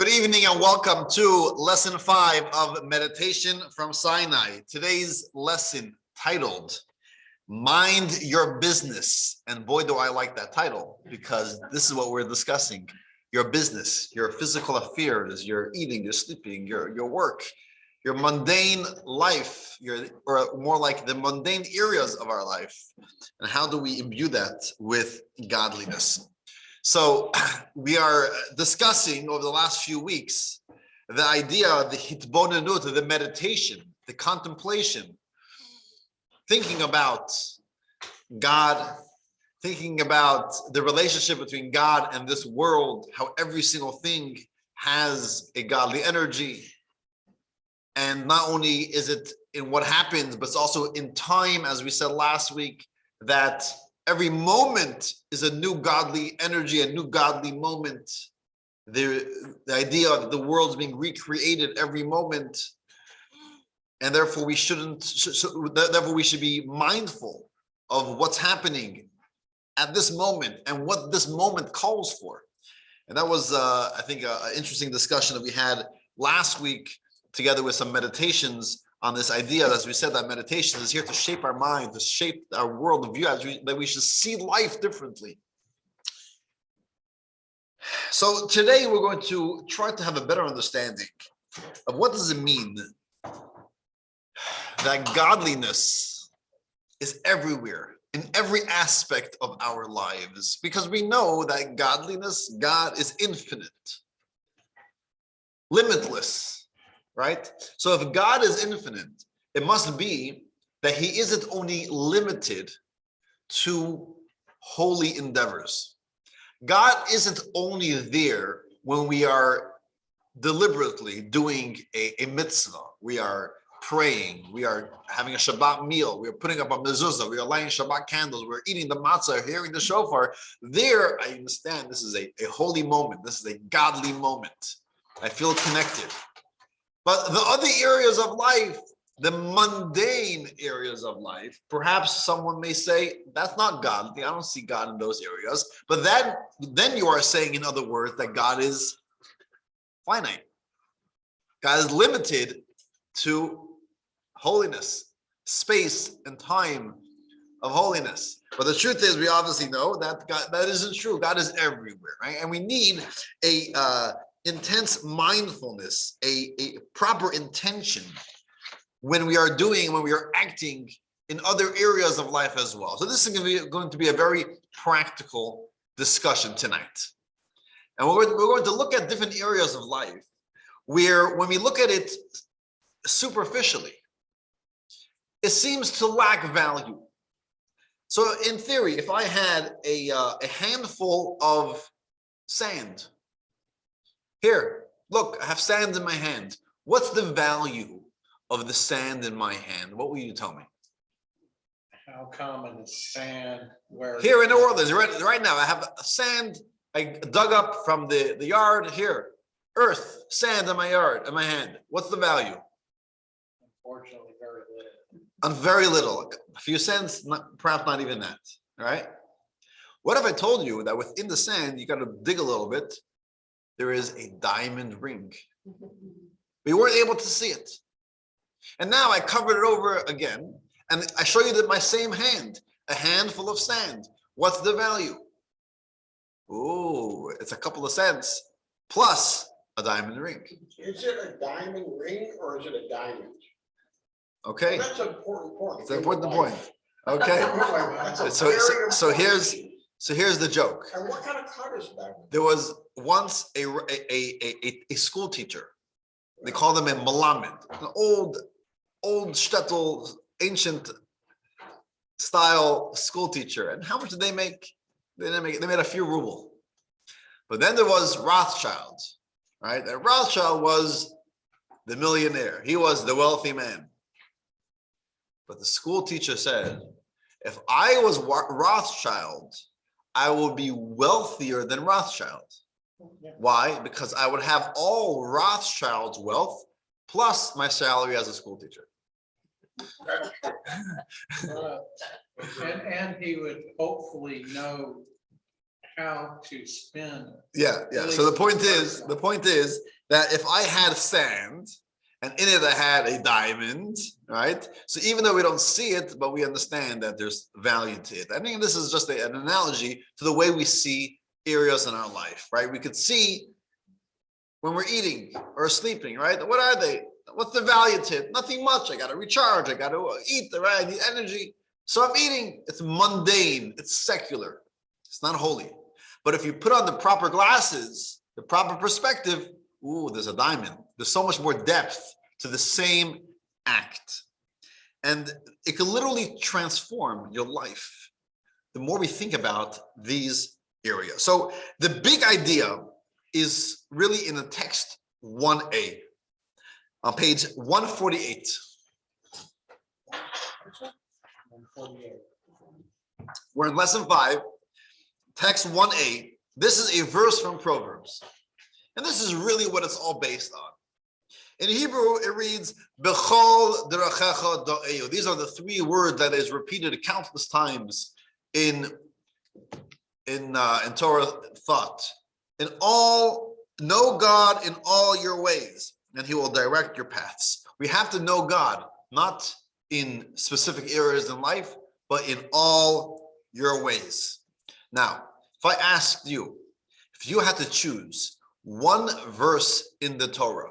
Good evening and welcome to lesson 5 of meditation from Sinai. Today's lesson titled Mind Your Business. And boy, do I like that title, because this is what we're discussing. Your business, your physical affairs, your eating, your sleeping, your work, your mundane life, or more like the mundane areas of our life. And how do we imbue that with godliness? So we are discussing over the last few weeks the idea, the hitbonenut, the meditation, the contemplation, thinking about God, thinking about the relationship between God and this world, how every single thing has a godly energy. And not only is it in what happens, but it's also in time, as we said last week, that every moment is a new godly energy, a new godly moment. The idea that the world's being recreated every moment, and therefore we therefore we should be mindful of what's happening at this moment and what this moment calls for. And that was, I think, an interesting discussion that we had last week, together with some meditations on this idea, as we said, that meditation is here to shape our mind, to shape our world of view, that we should see life differently. So today we're going to try to have a better understanding of what does it mean that godliness is everywhere, in every aspect of our lives, because we know that godliness, God is infinite, limitless. Right? So if God is infinite, it must be that he isn't only limited to holy endeavors. God isn't only there when we are deliberately doing a mitzvah. We are praying, we are having a Shabbat meal, we are putting up a mezuzah, we are lighting Shabbat candles, we're eating the matzah, hearing the shofar. There, I understand this is a holy moment. This is a godly moment. I feel connected. But the other areas of life, the mundane areas of life, perhaps someone may say, that's not godly. I don't see God in those areas. But then you are saying, in other words, that God is finite. God is limited to holiness, space and time of holiness. But the truth is, we obviously know that God, that isn't true. God is everywhere, right? And we need a intense mindfulness, a proper intention when we are acting in other areas of life as well. So this is going to be a very practical discussion tonight. And we're going to look at different areas of life where, when we look at it superficially, it seems to lack value. So in theory, if I had a handful of sand, here, look, I have sand in my hand. What's the value of the sand in my hand? What will you tell me? How common is sand? Where here in New Orleans, right now, I have sand I dug up from the yard here. Earth, sand in my yard, in my hand. What's the value? Unfortunately, very little. Very little. A few cents, perhaps not even that. All right? What if I told you that within the sand, you got to dig a little bit, there is a diamond ring? We weren't able to see it. And now I covered it over again, and I show you that my same hand, a handful of sand. What's the value? Ooh, it's a couple of cents plus a diamond ring. Is it a diamond ring or is it a diamond? Okay. Well, that's an important point. It's an important point. Okay. So here's the joke. And what kind of cut is that? There was once a school teacher. They call them a malamed, an old shtetl, ancient style school teacher. And how much did they make? They made a few ruble. But then there was Rothschild, right? And Rothschild was the millionaire. He was the wealthy man. But the school teacher said, if I was Rothschild, I would be wealthier than Rothschild. Why? Because I would have all Rothschild's wealth plus my salary as a school teacher. And he would hopefully know how to spin. Yeah. So the point is that if I had sand and in it I had a diamond, right? So even though we don't see it, but we understand that there's value to it. I think this is just an analogy to the way we see areas in our life, right? We could see when we're eating or sleeping, right? What are they? What's the value to it? Nothing much. I got to recharge. I got to eat, right? I need energy. So I'm eating. It's mundane. It's secular. It's not holy. But if you put on the proper glasses, the proper perspective, ooh, there's a diamond. There's so much more depth to the same act. And it can literally transform your life the more we think about these areas. So the big idea is really in the text 1a on page 148. 148. We're in lesson 5, text 1a. This is a verse from Proverbs. And this is really what it's all based on. In Hebrew, it reads, Bechol derachecha do'eyu. These are the 3 words that is repeated countless times in Torah thought. Know God in all your ways, and he will direct your paths. We have to know God, not in specific areas in life, but in all your ways. Now, if I asked you, if you had to choose one verse in the Torah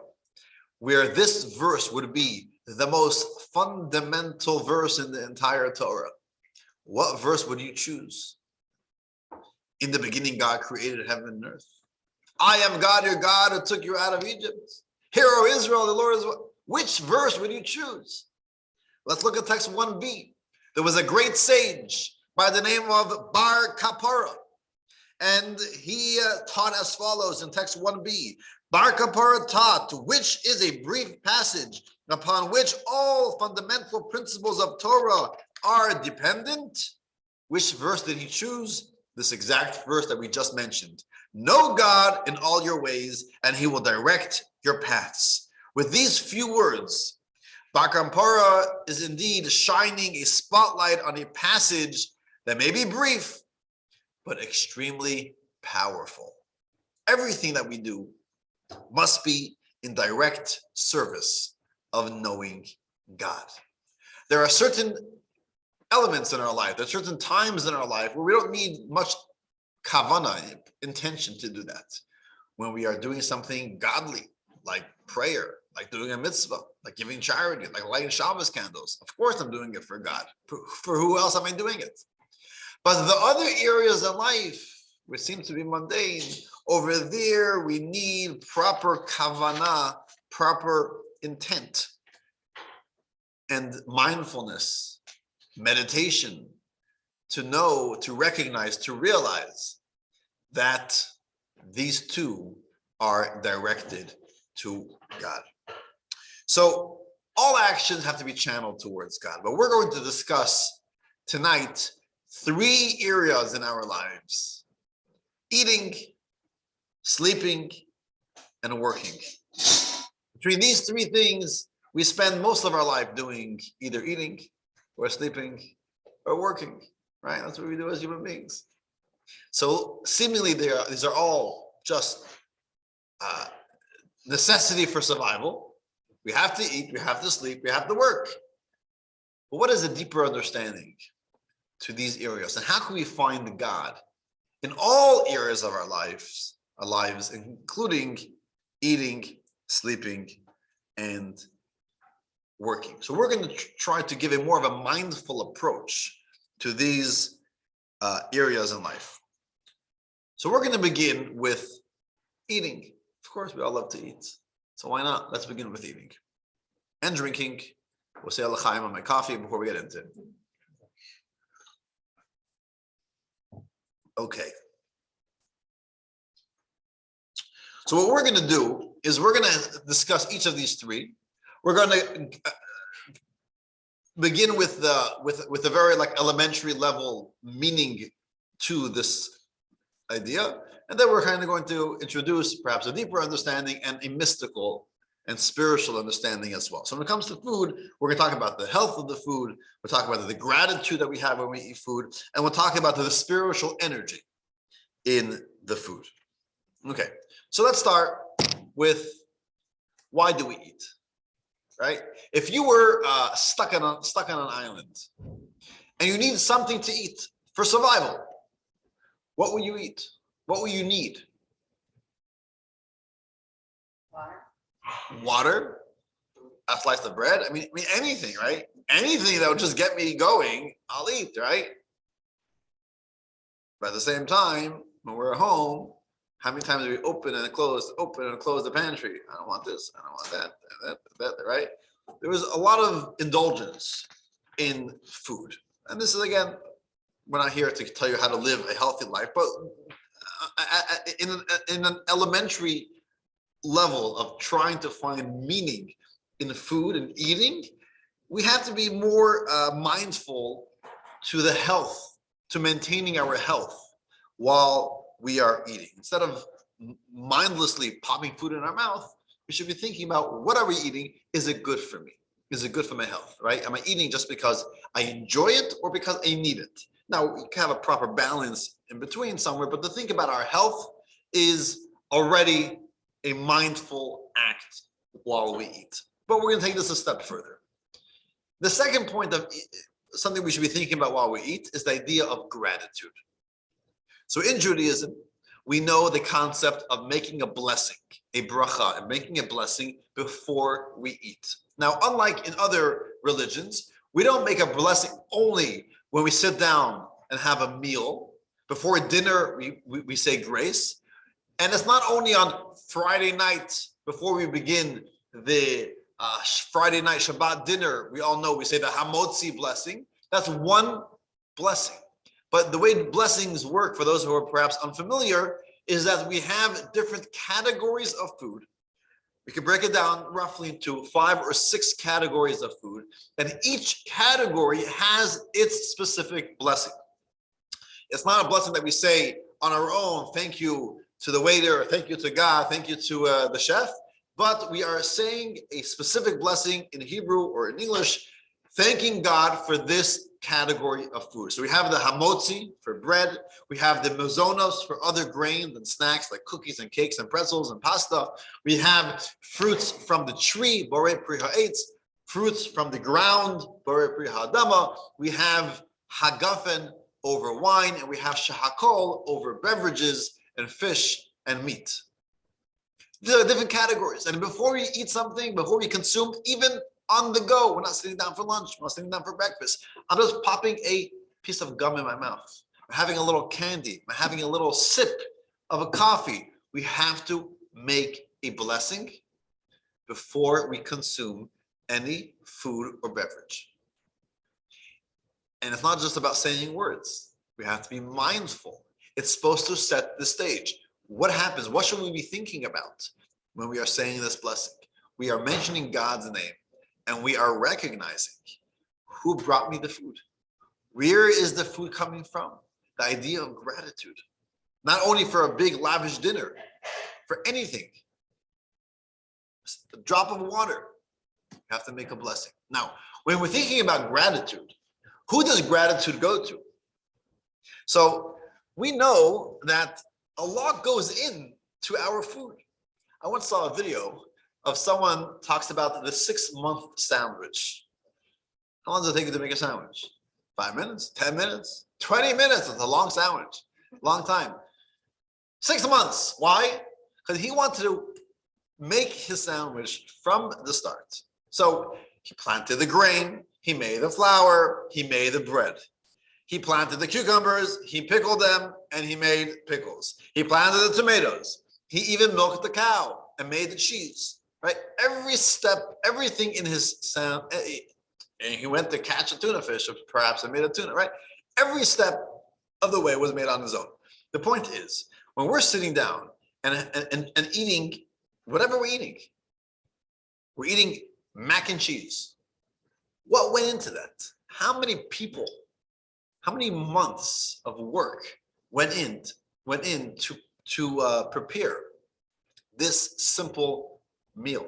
where this verse would be the most fundamental verse in the entire Torah, what verse would you choose? In the beginning, God created heaven and earth. I am God, your God, who took you out of Egypt. Hear, O Israel, the Lord is one. Which verse would you choose? Let's look at text 1b. There was a great sage by the name of Bar Kapara, and he taught as follows in text 1b. Bar Kapara taught, which is a brief passage upon which all fundamental principles of Torah are dependent. Which verse did he choose? This exact verse that we just mentioned. Know God in all your ways, and he will direct your paths. With these few words, Bar Kapara is indeed shining a spotlight on a passage that may be brief, but extremely powerful. Everything that we do must be in direct service of knowing God. There are certain elements in our life, there are certain times in our life where we don't need much kavanah, intention to do that. When we are doing something godly, like prayer, like doing a mitzvah, like giving charity, like lighting Shabbos candles. Of course I'm doing it for God. For who else am I doing it? But the other areas in life, which seem to be mundane, over there we need proper kavanah, proper intent, and mindfulness, meditation, to know, to recognize, to realize that these two are directed to God. So all actions have to be channeled towards God, but we're going to discuss tonight 3 areas in our lives: eating, sleeping, and working. Between these 3 things, we spend most of our life doing either eating or sleeping or working, right? That's what we do as human beings. So seemingly these are all just necessity for survival. We have to eat, we have to sleep, we have to work. But what is a deeper understanding to these areas? And how can we find God in all areas of our lives, including eating, sleeping, and working? So we're going to try to give a more of a mindful approach to these areas in life. So we're going to begin with eating. Of course, we all love to eat. So why not? Let's begin with eating and drinking. We'll say L'chaim on my coffee before we get into it. Okay. So what we're going to do is we're going to discuss each of these 3. We're going to begin with the very elementary level meaning to this idea, and then we're kind of going to introduce perhaps a deeper understanding and a mystical and spiritual understanding as well. So when it comes to food, we're going to talk about the health of the food, we'll talk about the gratitude that we have when we eat food, and we'll talk about the spiritual energy in the food. Okay, so let's start with why do we eat, right? If you were stuck on an island and you need something to eat for survival, what will you eat? What will you need? Water, a slice of bread. I mean anything, right? Anything that will just get me going, I'll eat, right? But at the same time, when we're at home, how many times do we open and close the pantry? I don't want this, I don't want that, right? There was a lot of indulgence in food. And this is, again, we're not here to tell you how to live a healthy life, but in an elementary level of trying to find meaning in food and eating, we have to be more mindful to the health, to maintaining our health while we are eating. Instead of mindlessly popping food in our mouth, we should be thinking about, what are we eating? Is it good for me? Is it good for my health, right? Am I eating just because I enjoy it or because I need it? Now, we can have a proper balance in between somewhere, but to think about our health is already a mindful act while we eat. But we're going to take this a step further. The second point of something we should be thinking about while we eat is the idea of gratitude. So in Judaism, we know the concept of making a blessing, a bracha, and making a blessing before we eat. Now, unlike in other religions, we don't make a blessing only when we sit down and have a meal. Before dinner, we say grace. And it's not only on Friday night before we begin the Friday night Shabbat dinner. We all know we say the Hamotzi blessing. That's one blessing. But the way blessings work, for those who are perhaps unfamiliar, is that we have different categories of food. We can break it down roughly into 5 or 6 categories of food, and each category has its specific blessing. It's not a blessing that we say on our own, thank you to the waiter, thank you to God, thank you to the chef, but we are saying a specific blessing in Hebrew or in English, thanking God for this category of food. So we have the hamotzi for bread, we have the mazonos for other grains and snacks like cookies and cakes and pretzels and pasta. We have fruits from the tree, borei pri ha'etz, fruits from the ground, borei pri ha'adama. We have hagafen over wine, and we have shahakol over beverages and fish and meat. These are different categories. And before we eat something, before we consume, even on the go, we're not sitting down for lunch, we're not sitting down for breakfast, I'm just popping a piece of gum in my mouth. I'm having a little candy, I'm having a little sip of a coffee. We have to make a blessing before we consume any food or beverage. And it's not just about saying words. We have to be mindful. It's supposed to set the stage. What happens? What should we be thinking about when we are saying this blessing? We are mentioning God's name, and we are recognizing who brought me the food. Where is the food coming from? The idea of gratitude. Not only for a big lavish dinner, for anything. A drop of water. You have to make a blessing. Now, when we're thinking about gratitude, who does gratitude go to? So we know that a lot goes into our food. I once saw a video of someone talks about the 6-month sandwich. How long does it take you to make a sandwich? 5 minutes, 10 minutes, 20 minutes. It's a long sandwich, long time. 6 months. Why? Because he wanted to make his sandwich from the start. So he planted the grain, he made the flour, he made the bread. He planted the cucumbers, he pickled them, and he made pickles. He planted the tomatoes. He even milked the cow and made the cheese, right? Every step, everything in his sound, and he went to catch a tuna fish, or perhaps and made a tuna, right? Every step of the way was made on his own. The point is, when we're sitting down and eating whatever we're eating mac and cheese. What went into that? How many people, how many months of work went in to prepare this simple meal?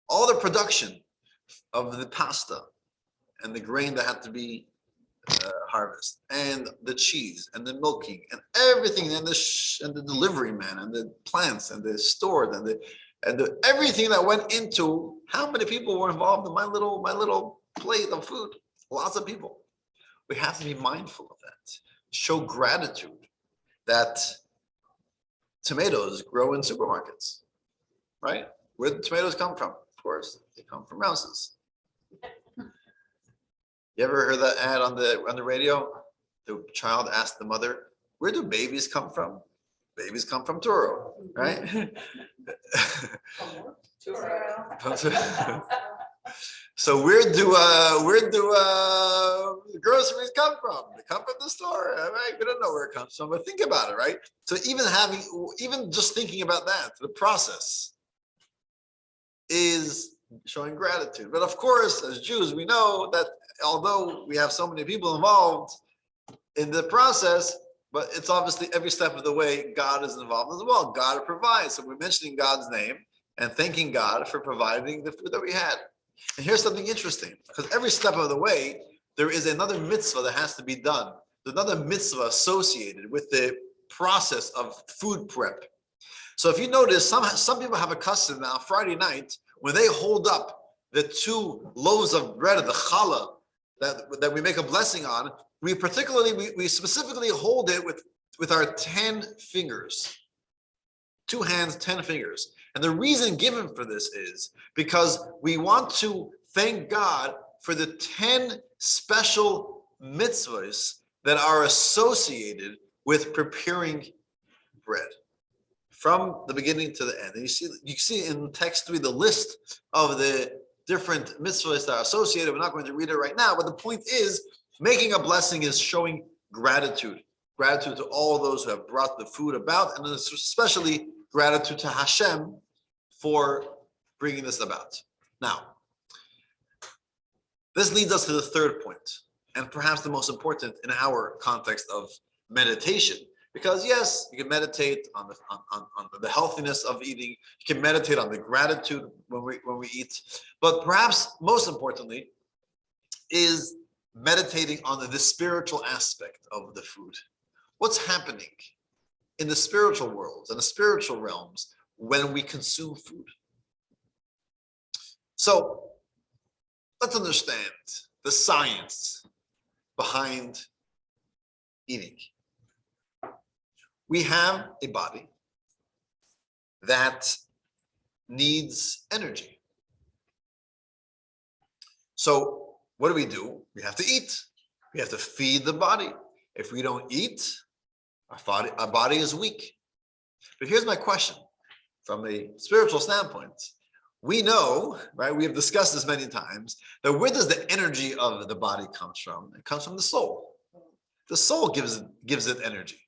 All the production of the pasta and the grain that had to be harvest, and the cheese, and the milking, and everything, and the delivery man, and the plants, and the store, and the everything that went into how many people were involved in my little plate of food. Lots of people. We have to be mindful of that. Show gratitude that tomatoes grow in supermarkets, right? Where do tomatoes come from? Of course, they come from mouses. You ever heard that ad on the radio? The child asked the mother, "Where do babies come from?" Babies come from Toro, right? So where do groceries come from? They come from the store, right? We don't know where it comes from, but think about it, right? So even just thinking about that, the process is showing gratitude. But of course, as Jews, we know that although we have so many people involved in the process, but it's obviously every step of the way, God is involved as well. God provides. So we're mentioning God's name and thanking God for providing the food that we had. And here's something interesting, because every step of the way, there is another mitzvah that has to be done. There's another mitzvah associated with the process of food prep. So if you notice, some people have a custom now, Friday night, when they hold up the 2 loaves of bread of the challah that we make a blessing on, we specifically hold it with our 10 fingers. 2 hands, 10 fingers. And the reason given for this is because we want to thank God for the 10 special mitzvahs that are associated with preparing bread from the beginning to the end. And you see in text 3 the list of the different mitzvahs that are associated. We're not going to read it right now, but the point is, making a blessing is showing gratitude. Gratitude to all those who have brought the food about, and especially gratitude to Hashem for bringing this about. Now, this leads us to the third point, and perhaps the most important in our context of meditation. Because yes, you can meditate on the healthiness of eating. You can meditate on the gratitude when we eat. But perhaps most importantly is meditating on the spiritual aspect of the food. What's happening in the spiritual worlds and the spiritual realms when we consume food? So let's understand the science behind eating. We have a body that needs energy. So what do? We have to eat. We have to feed the body. If we don't eat, our body is weak. But here's my question from a spiritual standpoint. We know, right, we have discussed this many times, that where does the energy of the body comes from? It comes from the soul. The soul gives it energy.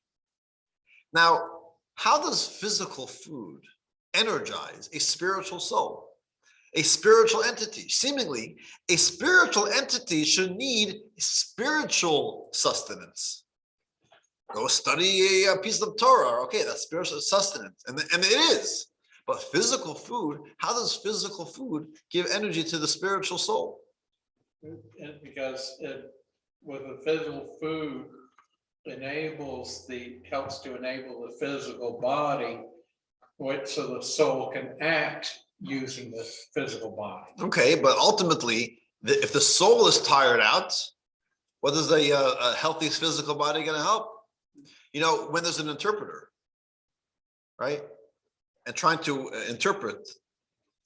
Now, how does physical food energize a spiritual soul, a spiritual entity? Seemingly, a spiritual entity should need spiritual sustenance. Go study a piece of Torah. Okay, that's spiritual sustenance. And it is. But physical food, how does physical food give energy to the spiritual soul? Because with the physical food, helps to enable the physical body, so the soul can act using the physical body. Okay, but ultimately, if the soul is tired out, what is a healthy physical body going to help? You know, when there's an interpreter, right, and trying to interpret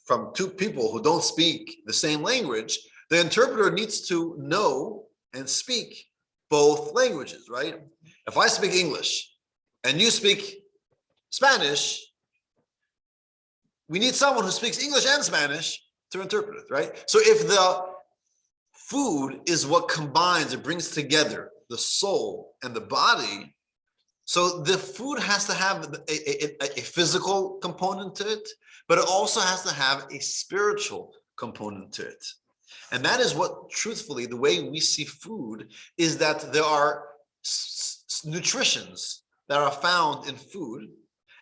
from 2 people who don't speak the same language, the interpreter needs to know and speak both languages, right? If I speak English and you speak Spanish, we need someone who speaks English and Spanish to interpret it, right? So if the food is what combines, it brings together the soul and the body, so the food has to have a physical component to it, but it also has to have a spiritual component to it. And that is what, truthfully, the way we see food is that there are nutritions that are found in food,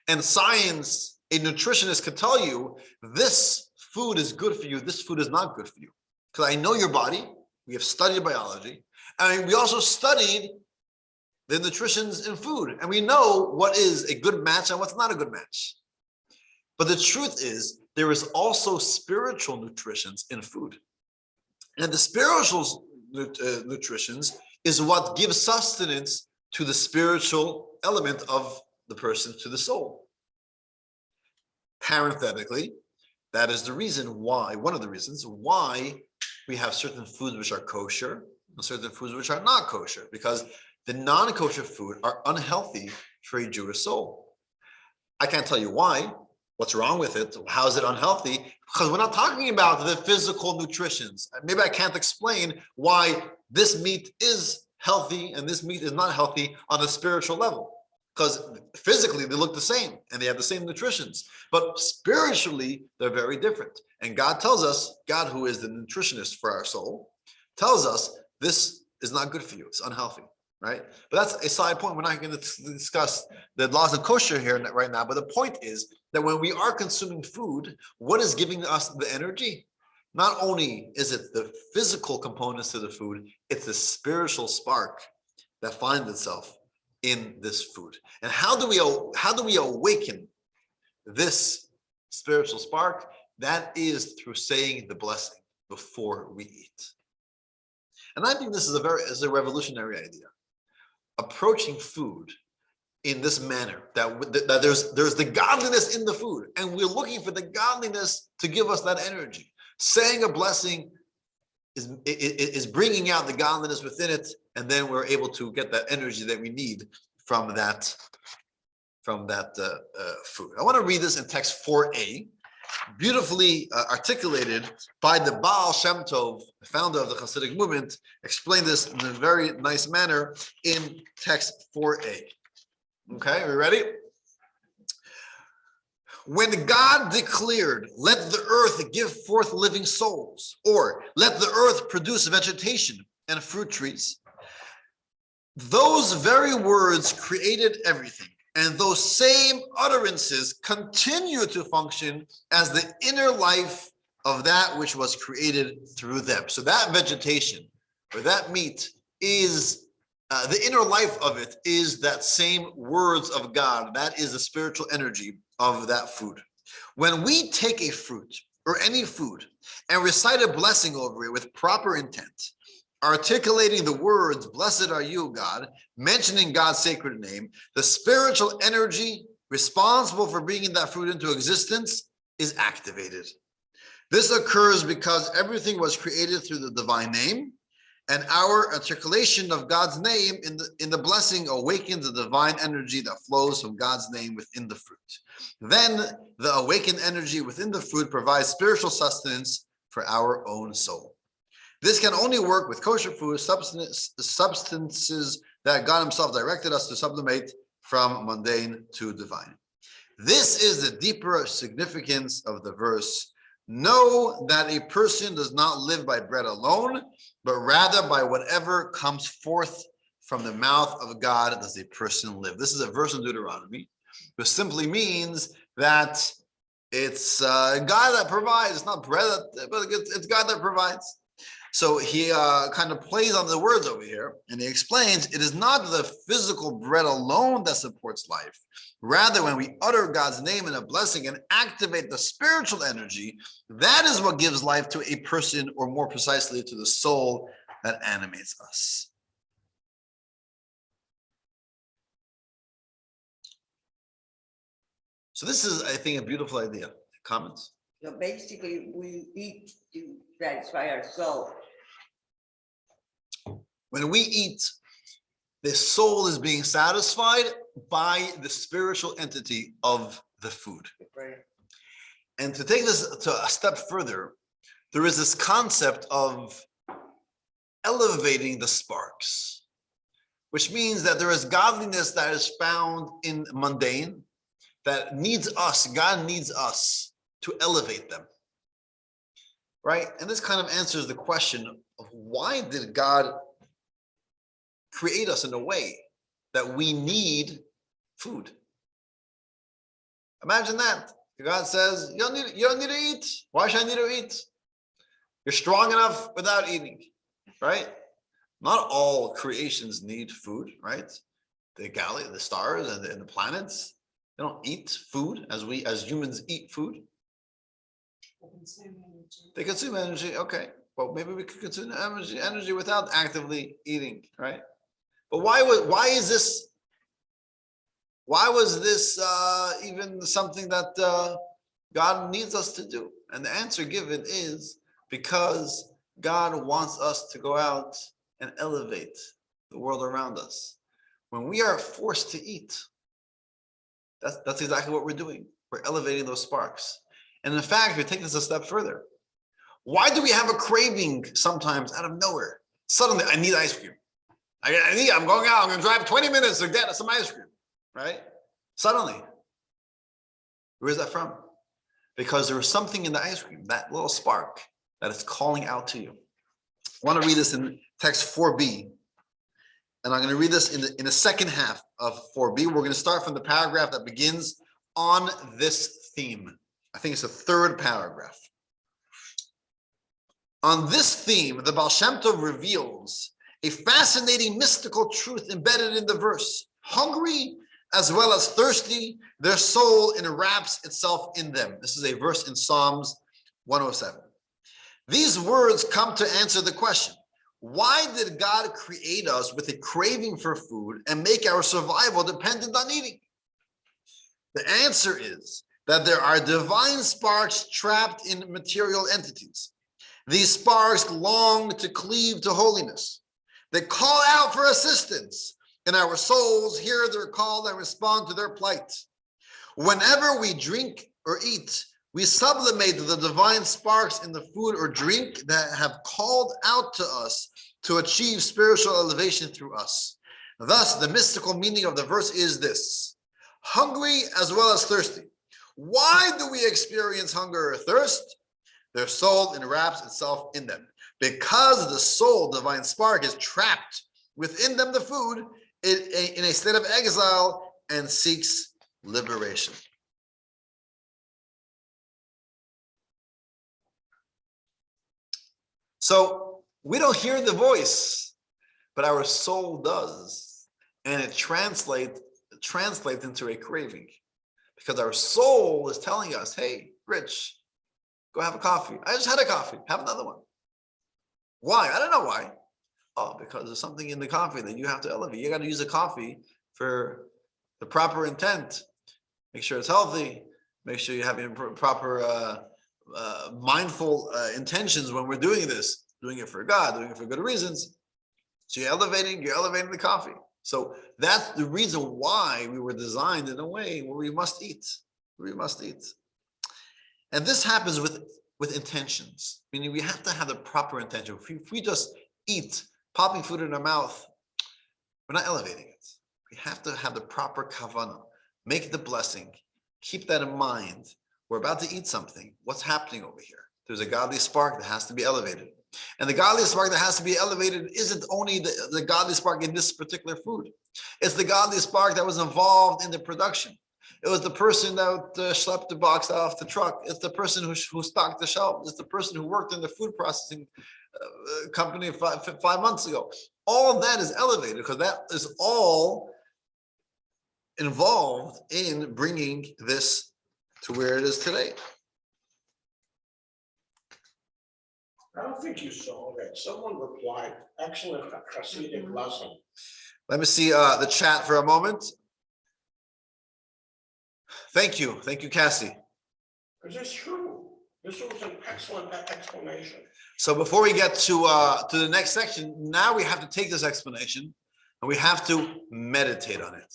and science, a nutritionist could tell you this food is good for you, this food is not good for you. Because I know your body, we have studied biology, I mean, we also studied the nutritions in food, and we know what is a good match and what's not a good match. But the truth is, there is also spiritual nutritions in food. And the spiritual nutritions is what gives sustenance to the spiritual element of the person, to the soul. Parenthetically, that is the reason why, one of the reasons why we have certain foods which are kosher and certain foods which are not kosher, because the non-kosher food are unhealthy for a Jewish soul. I can't tell you why. What's wrong with it? How is it unhealthy? Because we're not talking about the physical nutritions. Maybe I can't explain why this meat is healthy and this meat is not healthy on a spiritual level. Because physically they look the same and they have the same nutritions, but spiritually they're very different. And God tells us, God, who is the nutritionist for our soul, tells us this is not good for you. It's unhealthy, right? But that's a side point. We're not going to discuss the laws of kosher here right now. But the point is that when we are consuming food, what is giving us the energy? Not only is it the physical components to the food, it's the spiritual spark that finds itself in this food. And how do we awaken this spiritual spark? That is through saying the blessing before we eat. And I think this is a revolutionary idea. Approaching food in this manner, that there's the godliness in the food, and we're looking for the godliness to give us that energy. Saying a blessing is bringing out the godliness within it, and then we're able to get that energy that we need from that food. I want to read this in text 4a, beautifully articulated by the Baal Shem Tov, the founder of the Hasidic movement. Explained this in a very nice manner in text 4a. Okay, are we ready? When God declared, let the earth give forth living souls, or let the earth produce vegetation and fruit trees, those very words created everything. And those same utterances continue to function as the inner life of that which was created through them. So that vegetation or that meat is the inner life of it is that same words of God. That is the spiritual energy of that food. When we take a fruit or any food and recite a blessing over it with proper intent, articulating the words, blessed are you, God, mentioning God's sacred name, the spiritual energy responsible for bringing that fruit into existence is activated. This occurs because everything was created through the divine name, and our articulation of God's name in the blessing awakens the divine energy that flows from God's name within the fruit. Then the awakened energy within the fruit provides spiritual sustenance for our own soul. This can only work with kosher food, substances that God himself directed us to sublimate from mundane to divine. This is the deeper significance of the verse. Know that a person does not live by bread alone, but rather by whatever comes forth from the mouth of God does a person live. This is a verse in Deuteronomy, which simply means that it's God that provides. It's not bread, but it's God that provides. So he kind of plays on the words over here, and he explains it is not the physical bread alone that supports life. Rather, when we utter God's name in a blessing and activate the spiritual energy, that is what gives life to a person, or more precisely, to the soul that animates us. So this is, I think, a beautiful idea. Comments? So basically, we eat to satisfy our soul. When we eat, the soul is being satisfied by the spiritual entity of the food. Right. And to take this to a step further, there is this concept of elevating the sparks, which means that there is godliness that is found in mundane that needs us, God needs us to elevate them, right? And this kind of answers the question of why did God create us in a way that we need food? Imagine that. God says, you don't need to eat. Why should I need to eat? You're strong enough without eating, right? Not all creations need food, right? The stars and the planets, they don't eat food as we as humans eat food. They consume energy. Okay, well maybe we could consume energy without actively eating, right? But why was this even something that God needs us to do? And the answer given is because God wants us to go out and elevate the world around us. When we are forced to eat, that's exactly what we're doing. We're elevating those sparks. And in fact, we take this a step further. Why do we have a craving sometimes out of nowhere? Suddenly, I need ice cream. I'm going out, I'm going to drive 20 minutes to get some ice cream, right? Suddenly. Where is that from? Because there was something in the ice cream, that little spark, that is calling out to you. I want to read this in text 4b. And I'm going to read this in the second half of 4b. We're going to start from the paragraph that begins on this theme. I think it's the third paragraph. On this theme, the Baal Shem Tov reveals a fascinating mystical truth embedded in the verse. Hungry as well as thirsty, their soul enwraps itself in them. This is a verse in Psalms 107. These words come to answer the question, why did God create us with a craving for food and make our survival dependent on eating? The answer is that there are divine sparks trapped in material entities. These sparks long to cleave to holiness. They call out for assistance, and our souls hear their call and respond to their plight. Whenever we drink or eat, we sublimate the divine sparks in the food or drink that have called out to us to achieve spiritual elevation through us. Thus, the mystical meaning of the verse is this: hungry as well as thirsty. Why do we experience hunger or thirst? Their soul enwraps itself in them. Because the soul, divine spark, is trapped within them, the food, in a state of exile and seeks liberation. So we don't hear the voice, but our soul does. And it translates into a craving. Because our soul is telling us, hey, Rich, go have a coffee. I just had a coffee. Have another one. Why? I don't know why. Oh, because there's something in the coffee that you have to elevate. You got to use the coffee for the proper intent. Make sure it's healthy. Make sure you're having proper mindful intentions when we're doing this. Doing it for God, doing it for good reasons. So you're elevating the coffee. So that's the reason why we were designed in a way where we must eat. We must eat. And this happens with intentions, meaning we have to have the proper intention. If we just eat, popping food in our mouth, we're not elevating it. We have to have the proper kavanah, make the blessing, keep that in mind. We're about to eat something. What's happening over here? There's a godly spark that has to be elevated. And the godly spark that has to be elevated isn't only the godly spark in this particular food. It's the godly spark that was involved in the production. It was the person that schlepped the box off the truck. It's the person who stocked the shelf. It's the person who worked in the food processing company 5 months ago. All of that is elevated because that is all involved in bringing this to where it is today. I don't think you saw that. Someone replied, excellent Hasidic lesson. Let me see the chat for a moment. Thank you, Cassie. Because it's true. This was an excellent explanation. So before we get to the next section, now we have to take this explanation and we have to meditate on it.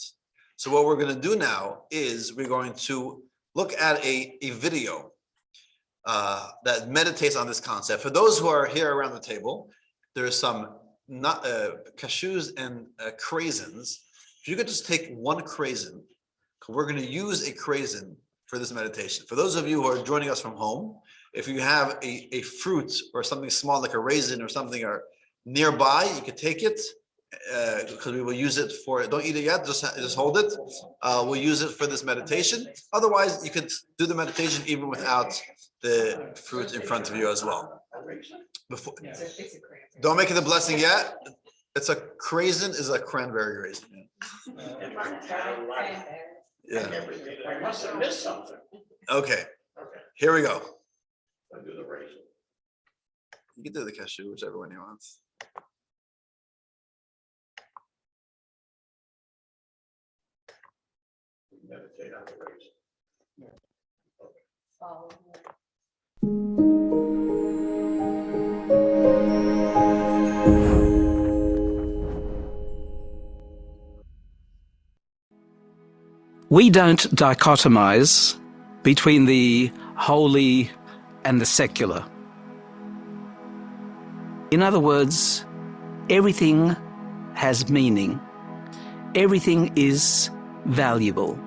So what we're going to do now is we're going to look at a video that meditates on this concept. For those who are here around the table, there's some cashews and craisins. If you could just take one craisin, we're going to use a craisin for this meditation. For those of you who are joining us from home, if you have a fruit or something small like a raisin or something or nearby, you can take it because we will use it for, don't eat it yet, just hold it. We'll use it for this meditation. Otherwise, you could do the meditation even without the fruit in front of you as well. Before, don't make it a blessing yet. It's a craisin is a cranberry raisin. In my town life, Yeah. I must have missed something. Okay, Okay, here we go. I'll do the raisin. You can do the cashew, whichever one you want. Meditate on the raisin. We don't dichotomize between the holy and the secular. In other words, everything has meaning. Everything is valuable.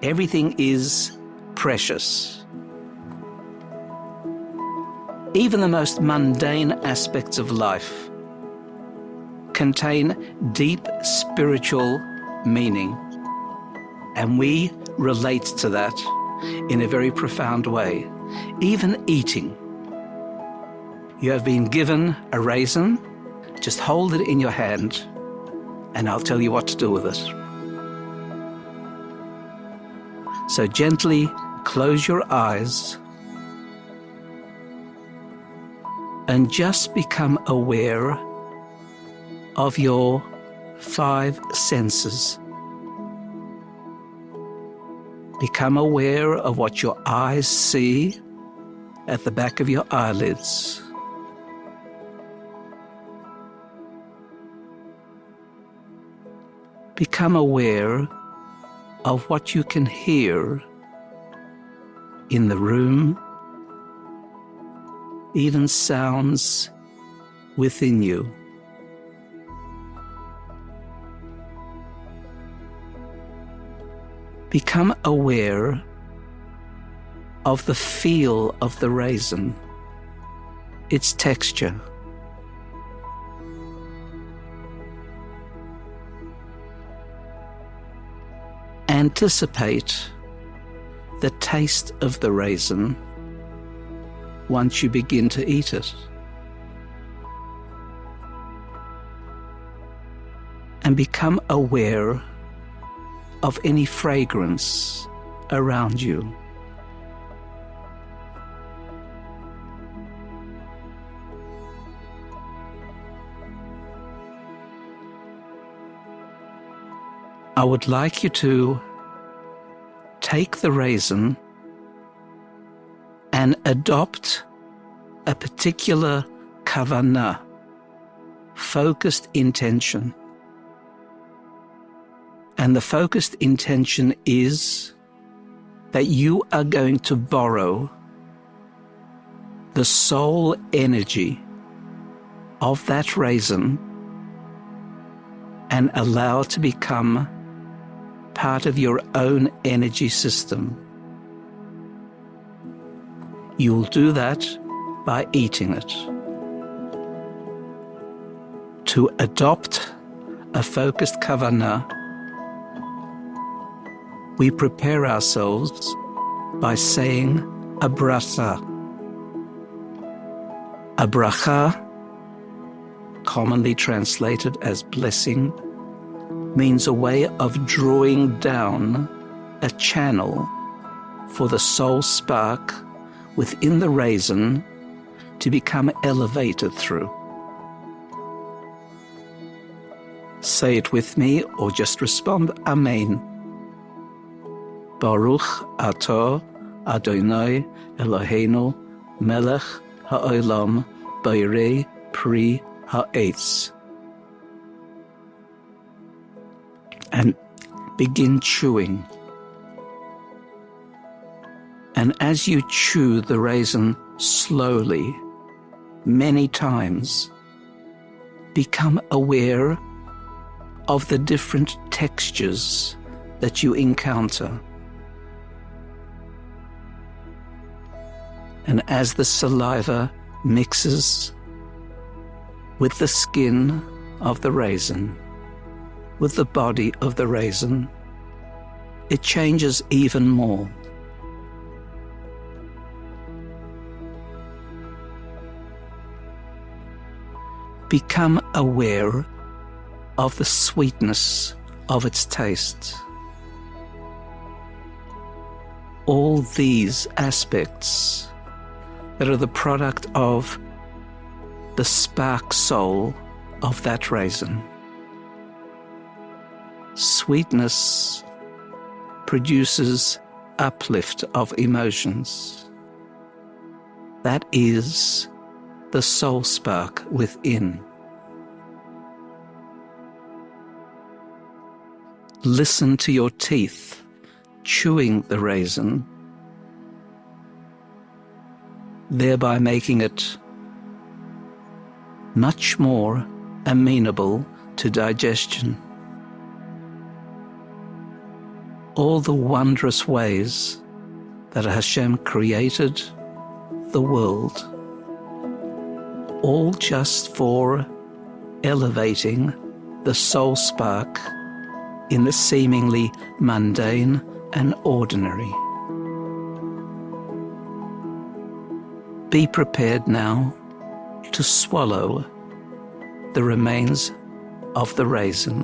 Everything is precious. Even the most mundane aspects of life contain deep spiritual meaning. And we relate to that in a very profound way. Even eating. You have been given a raisin, just hold it in your hand, and I'll tell you what to do with it. So gently close your eyes and just become aware of your 5 senses. Become aware of what your eyes see at the back of your eyelids. Become aware of what you can hear in the room, even sounds within you. Become aware of the feel of the raisin, its texture. Anticipate the taste of the raisin once you begin to eat it. And become aware of any fragrance around you. I would like you to take the raisin and adopt a particular kavanah, focused intention. And the focused intention is that you are going to borrow the soul energy of that raisin and allow it to become part of your own energy system. You will do that by eating it. To adopt a focused kavanah, we prepare ourselves by saying a bracha. A bracha, commonly translated as blessing, means a way of drawing down a channel for the soul spark within the raisin to become elevated through. Say it with me or just respond, Amen. Baruch atah Adonai Eloheinu melech ha'olam borei pri ha'etz. And begin chewing. And as you chew the raisin slowly, many times, become aware of the different textures that you encounter. And as the saliva mixes with the skin of the raisin, with the body of the raisin, it changes even more. become aware of the sweetness of its taste. All these aspects that are the product of the spark soul of that raisin. Sweetness produces uplift of emotions. That is the soul spark within. Listen to your teeth chewing the raisin, thereby making it much more amenable to digestion. All the wondrous ways that Hashem created the world, all just for elevating the soul spark in the seemingly mundane and ordinary. Be prepared now to swallow the remains of the raisin.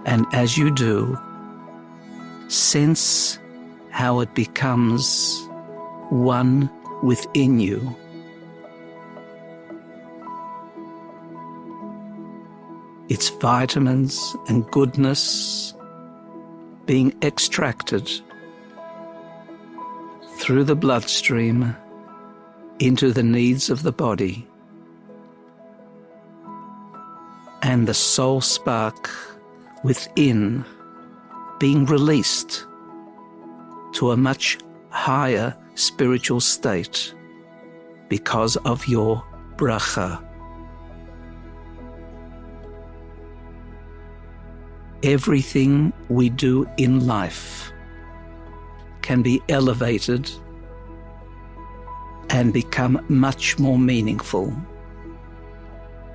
And as you do, sense how it becomes one within you. Its vitamins and goodness being extracted through the bloodstream into the needs of the body, and the soul spark within being released to a much higher spiritual state because of your bracha. Everything we do in life can be elevated and become much more meaningful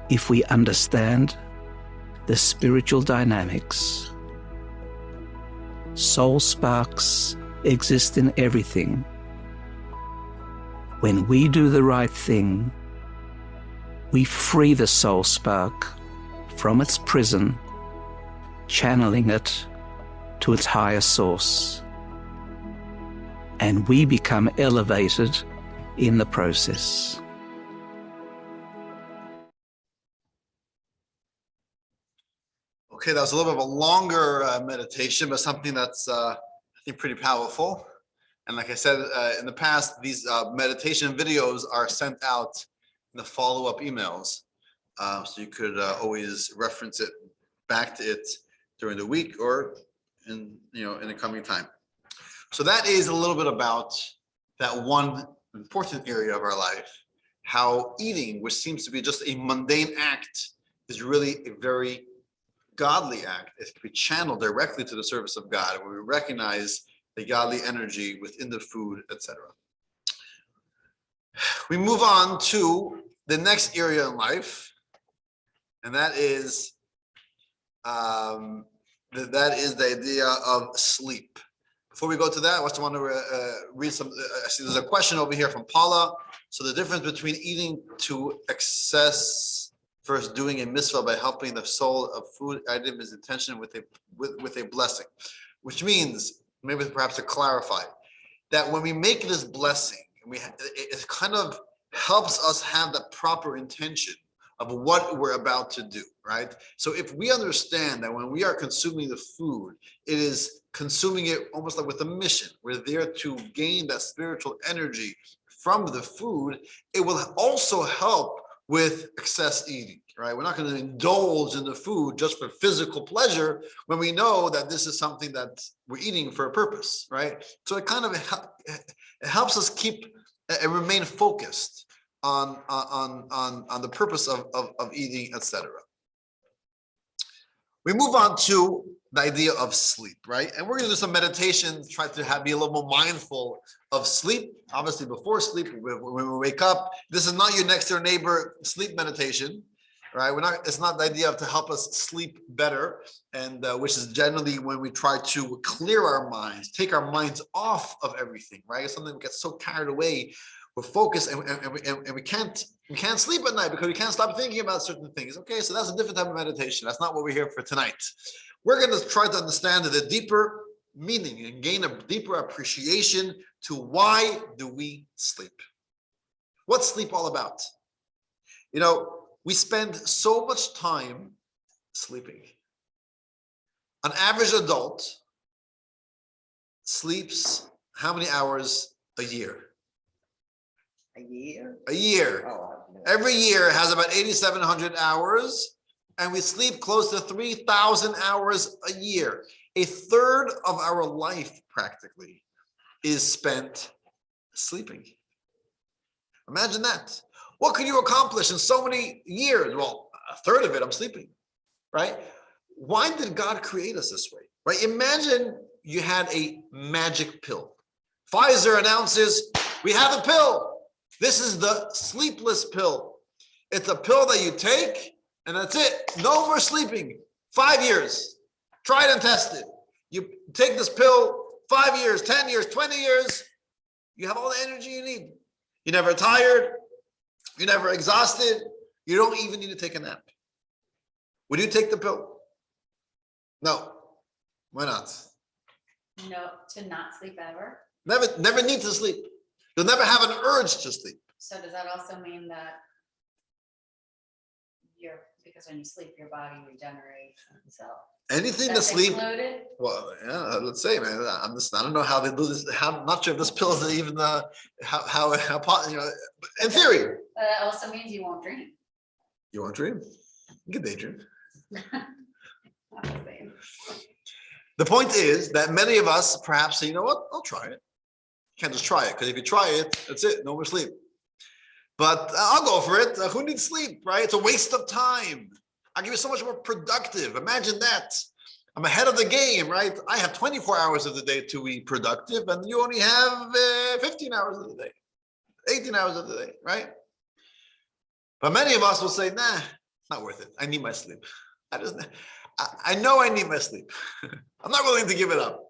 if we understand the spiritual dynamics. Soul sparks exist in everything. When we do the right thing, we free the soul spark from its prison, channeling it to its higher source, and we become elevated in the process. Okay, that was a little bit of a longer meditation, but something that's, I think, pretty powerful. And like I said in the past, these meditation videos are sent out in the follow-up emails. So you could always reference it, back to it during the week or in the coming time. So that is a little bit about that one important area of our life, how eating, which seems to be just a mundane act, is really a very godly act. It can be channeled directly to the service of God, where we recognize the godly energy within the food, etc. We move on to the next area in life, and that is the idea of sleep. Before we go to that, I just want to read some. I see there's a question over here from Paula. So the difference between eating to excess versus doing a mitzvah by helping the soul of food item is intention with a blessing, which means, maybe perhaps to clarify, that when we make this blessing, it kind of helps us have the proper intention of what we're about to do, right? So if we understand that when we are consuming the food, it is consuming it almost like with a mission. We're there to gain that spiritual energy from the food. It will also help with excess eating, right? We're not going to indulge in the food just for physical pleasure when we know that this is something that we're eating for a purpose, right? So it kind of it helps us keep and remain focused on the purpose of eating, etc. We move on to the idea of sleep, right? And we're going to do some meditation, try to be a little more mindful of sleep. Obviously, before sleep, when we wake up, this is not your next door neighbor sleep meditation, right? It's not the idea of to help us sleep better, and which is generally when we try to clear our minds, take our minds off of everything, right? It's something we get so carried away we're focused, and we can't sleep at night because we can't stop thinking about certain things. Okay, so that's a different type of meditation. That's not what we're here for tonight. We're going to try to understand the deeper meaning and gain a deeper appreciation to why do we sleep? What's sleep all about? You know, we spend so much time sleeping. An average adult sleeps how many hours a year? A year? A year. Oh, Every year has about 8,700 hours, and we sleep close to 3,000 hours a year. A third of our life practically is spent sleeping. Imagine that. What could you accomplish in so many years? Well, a third of it, I'm sleeping, right? Why did God create us this way, right? Imagine you had a magic pill. Pfizer announces, we have a pill. This is the sleepless pill. It's a pill that you take, and that's it. No more sleeping. 5 years. Try it and test it. You take this pill 5 years, 10 years, 20 years. You have all the energy you need. You're never tired. You're never exhausted. You don't even need to take a nap. Would you take the pill? No. Why not? No, to not sleep ever. Never need to sleep. You'll never have an urge to sleep. So does that also mean that because when you sleep, your body regenerates itself? Anything to That's sleep. included? Well, yeah, let's say, man. I don't know how they do this. I'm not sure if this pill is even how you know. In theory, But that also means you won't dream. you won't dream. You can daydream. Not the same. The point is that many of us perhaps say, you know what? I'll try it. You can't just try it, because if you try it, that's it. No more sleep. But I'll go for it. Who needs sleep, right? It's a waste of time. I'll give you so much more productive. Imagine that. I'm ahead of the game, right? I have 24 hours of the day to be productive, and you only have 15 hours of the day, 18 hours of the day, right? But many of us will say, nah, not worth it. I need my sleep. I know I need my sleep. I'm not willing to give it up.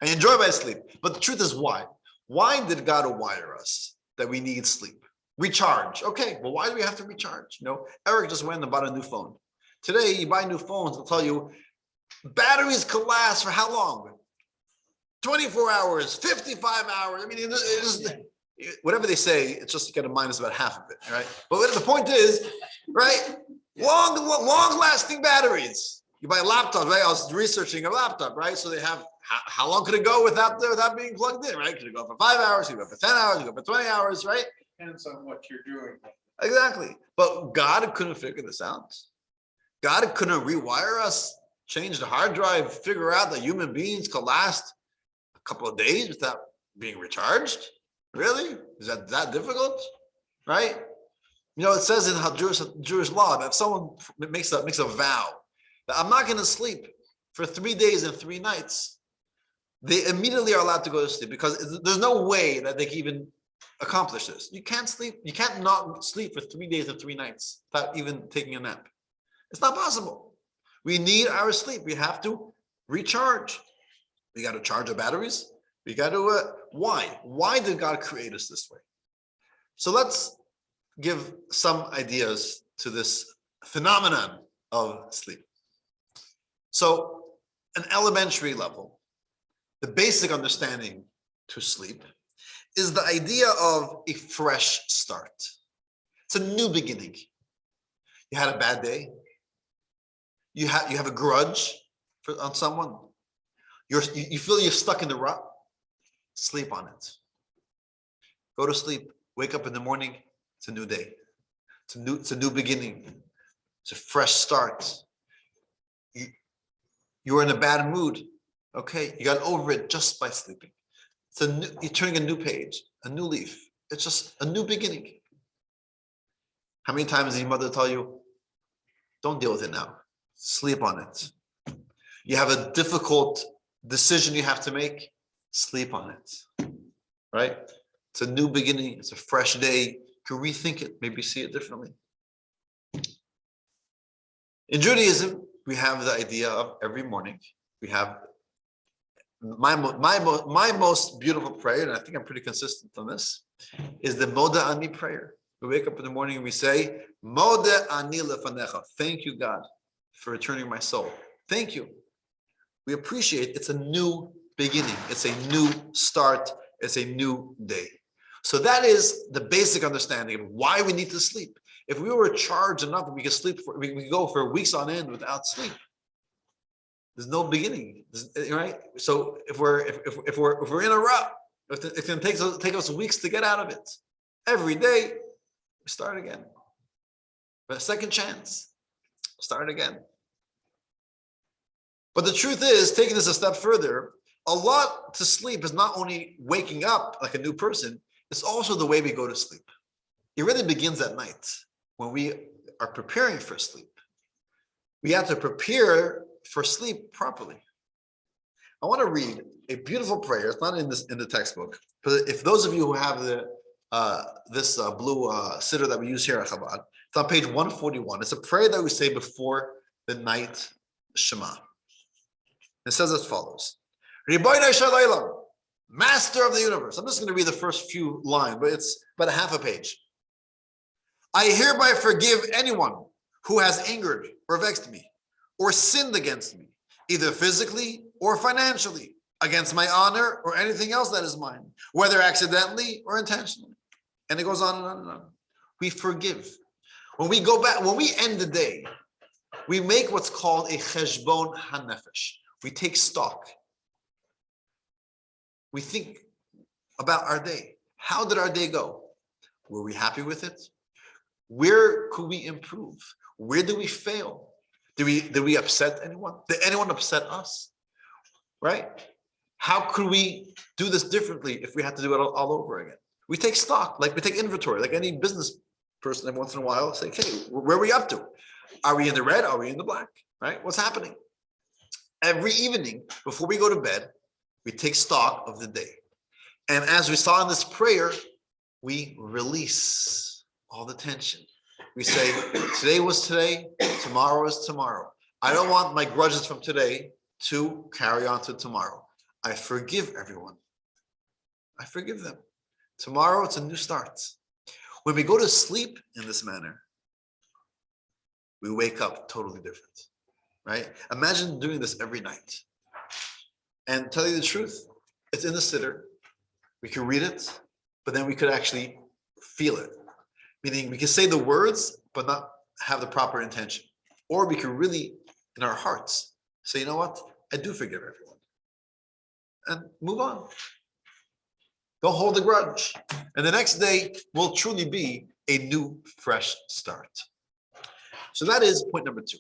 I enjoy my sleep. But the truth is, why? Why did God wire us that we need sleep? Recharge. Okay, well, why do we have to recharge? You know, Eric just went and bought a new phone. Today, you buy new phones, they'll tell you batteries could last for how long? 24 hours, 55 hours. I mean, it's just, whatever they say, it's just you got to minus about half of it, right? But the point is, right? Long lasting batteries. You buy laptops, right? I was researching a laptop, right? So they have, how long could it go without being plugged in, right? Could it go for 5 hours? Could it go for 10 hours? Could it go for 20 hours, right? Depends on what you're doing. Exactly. But God couldn't figure this out. God couldn't rewire us, change the hard drive, figure out that human beings could last a couple of days without being recharged. Really? Is that difficult? Right? You know, it says in Jewish law that if someone makes a vow that I'm not going to sleep for 3 days and 3 nights, they immediately are allowed to go to sleep, because there's no way that they can even accomplish this. You can't sleep. You can't not sleep for 3 days and 3 nights without even taking a nap. It's not possible. We need our sleep. We have to recharge. We got to charge our batteries. We got to, why? Why did God create us this way? So let's give some ideas to this phenomenon of sleep. So an elementary level, the basic understanding to sleep is the idea of a fresh start. It's a new beginning. You had a bad day. You have a grudge on someone. You feel you're stuck in the rut. Sleep on it. Go to sleep. Wake up in the morning. It's a new day. It's a new beginning. It's a fresh start. You were in a bad mood. Okay, you got over it just by sleeping. You're turning a new page, a new leaf. It's just a new beginning. How many times did your mother tell you, don't deal with it now. Sleep on it. You have a difficult decision you have to make. Sleep on it. Right? It's a new beginning. It's a fresh day. You can rethink it, maybe see it differently. In Judaism, we have the idea of every morning, we have my most beautiful prayer, and I think I'm pretty consistent on this, is the Moda Ani prayer. We wake up in the morning and we say, Moda Ani lefanecha. Thank you, God, for returning my soul. Thank you. We appreciate it's a new beginning. It's a new start. It's a new day. So that is the basic understanding of why we need to sleep. If we were charged enough, we could sleep we could go for weeks on end without sleep. There's no beginning, right? So if we're in a rut, it can take us weeks to get out of it. Every day, we start again. But a second chance, start again. But the truth is, taking this a step further, a lot to sleep is not only waking up like a new person, it's also the way we go to sleep. It really begins at night when we are preparing for sleep. We have to prepare for sleep properly. I want to read a beautiful prayer. It's not in the textbook, but if those of you who have this blue siddur that we use here at Chabad, it's on page 141. It's a prayer that we say before the night Shema. It says as follows: Ribono shel olam, Master of the universe. I'm just going to read the first few lines, but it's about a half a page. I hereby forgive anyone who has angered or vexed me, or sinned against me, either physically or financially, against my honor or anything else that is mine, whether accidentally or intentionally. And it goes on and on and on. We forgive. When we go back, when we end the day, we make what's called a cheshbon hanefesh. We take stock. We think about our day. How did our day go? Were we happy with it? Where could we improve? Where do we fail? Did we upset anyone? Did anyone upset us? Right? How could we do this differently if we had to do it all over again? We take stock, like we take inventory, like any business person every once in a while, say, okay, where are we up to? Are we in the red? Are we in the black? Right? What's happening? Every evening before we go to bed, we take stock of the day. And as we saw in this prayer, we release all the tension. We say, today was today, tomorrow is tomorrow. I don't want my grudges from today to carry on to tomorrow. I forgive everyone. I forgive them. Tomorrow, it's a new start. When we go to sleep in this manner, we wake up totally different, right? Imagine doing this every night. And tell you the truth, it's in the siddur. We can read it, but then we could actually feel it. Meaning we can say the words, but not have the proper intention. Or we can really, in our hearts, say, you know what? I do forgive everyone. And move on. Don't hold a grudge. And the next day will truly be a new, fresh start. So that is point number 2.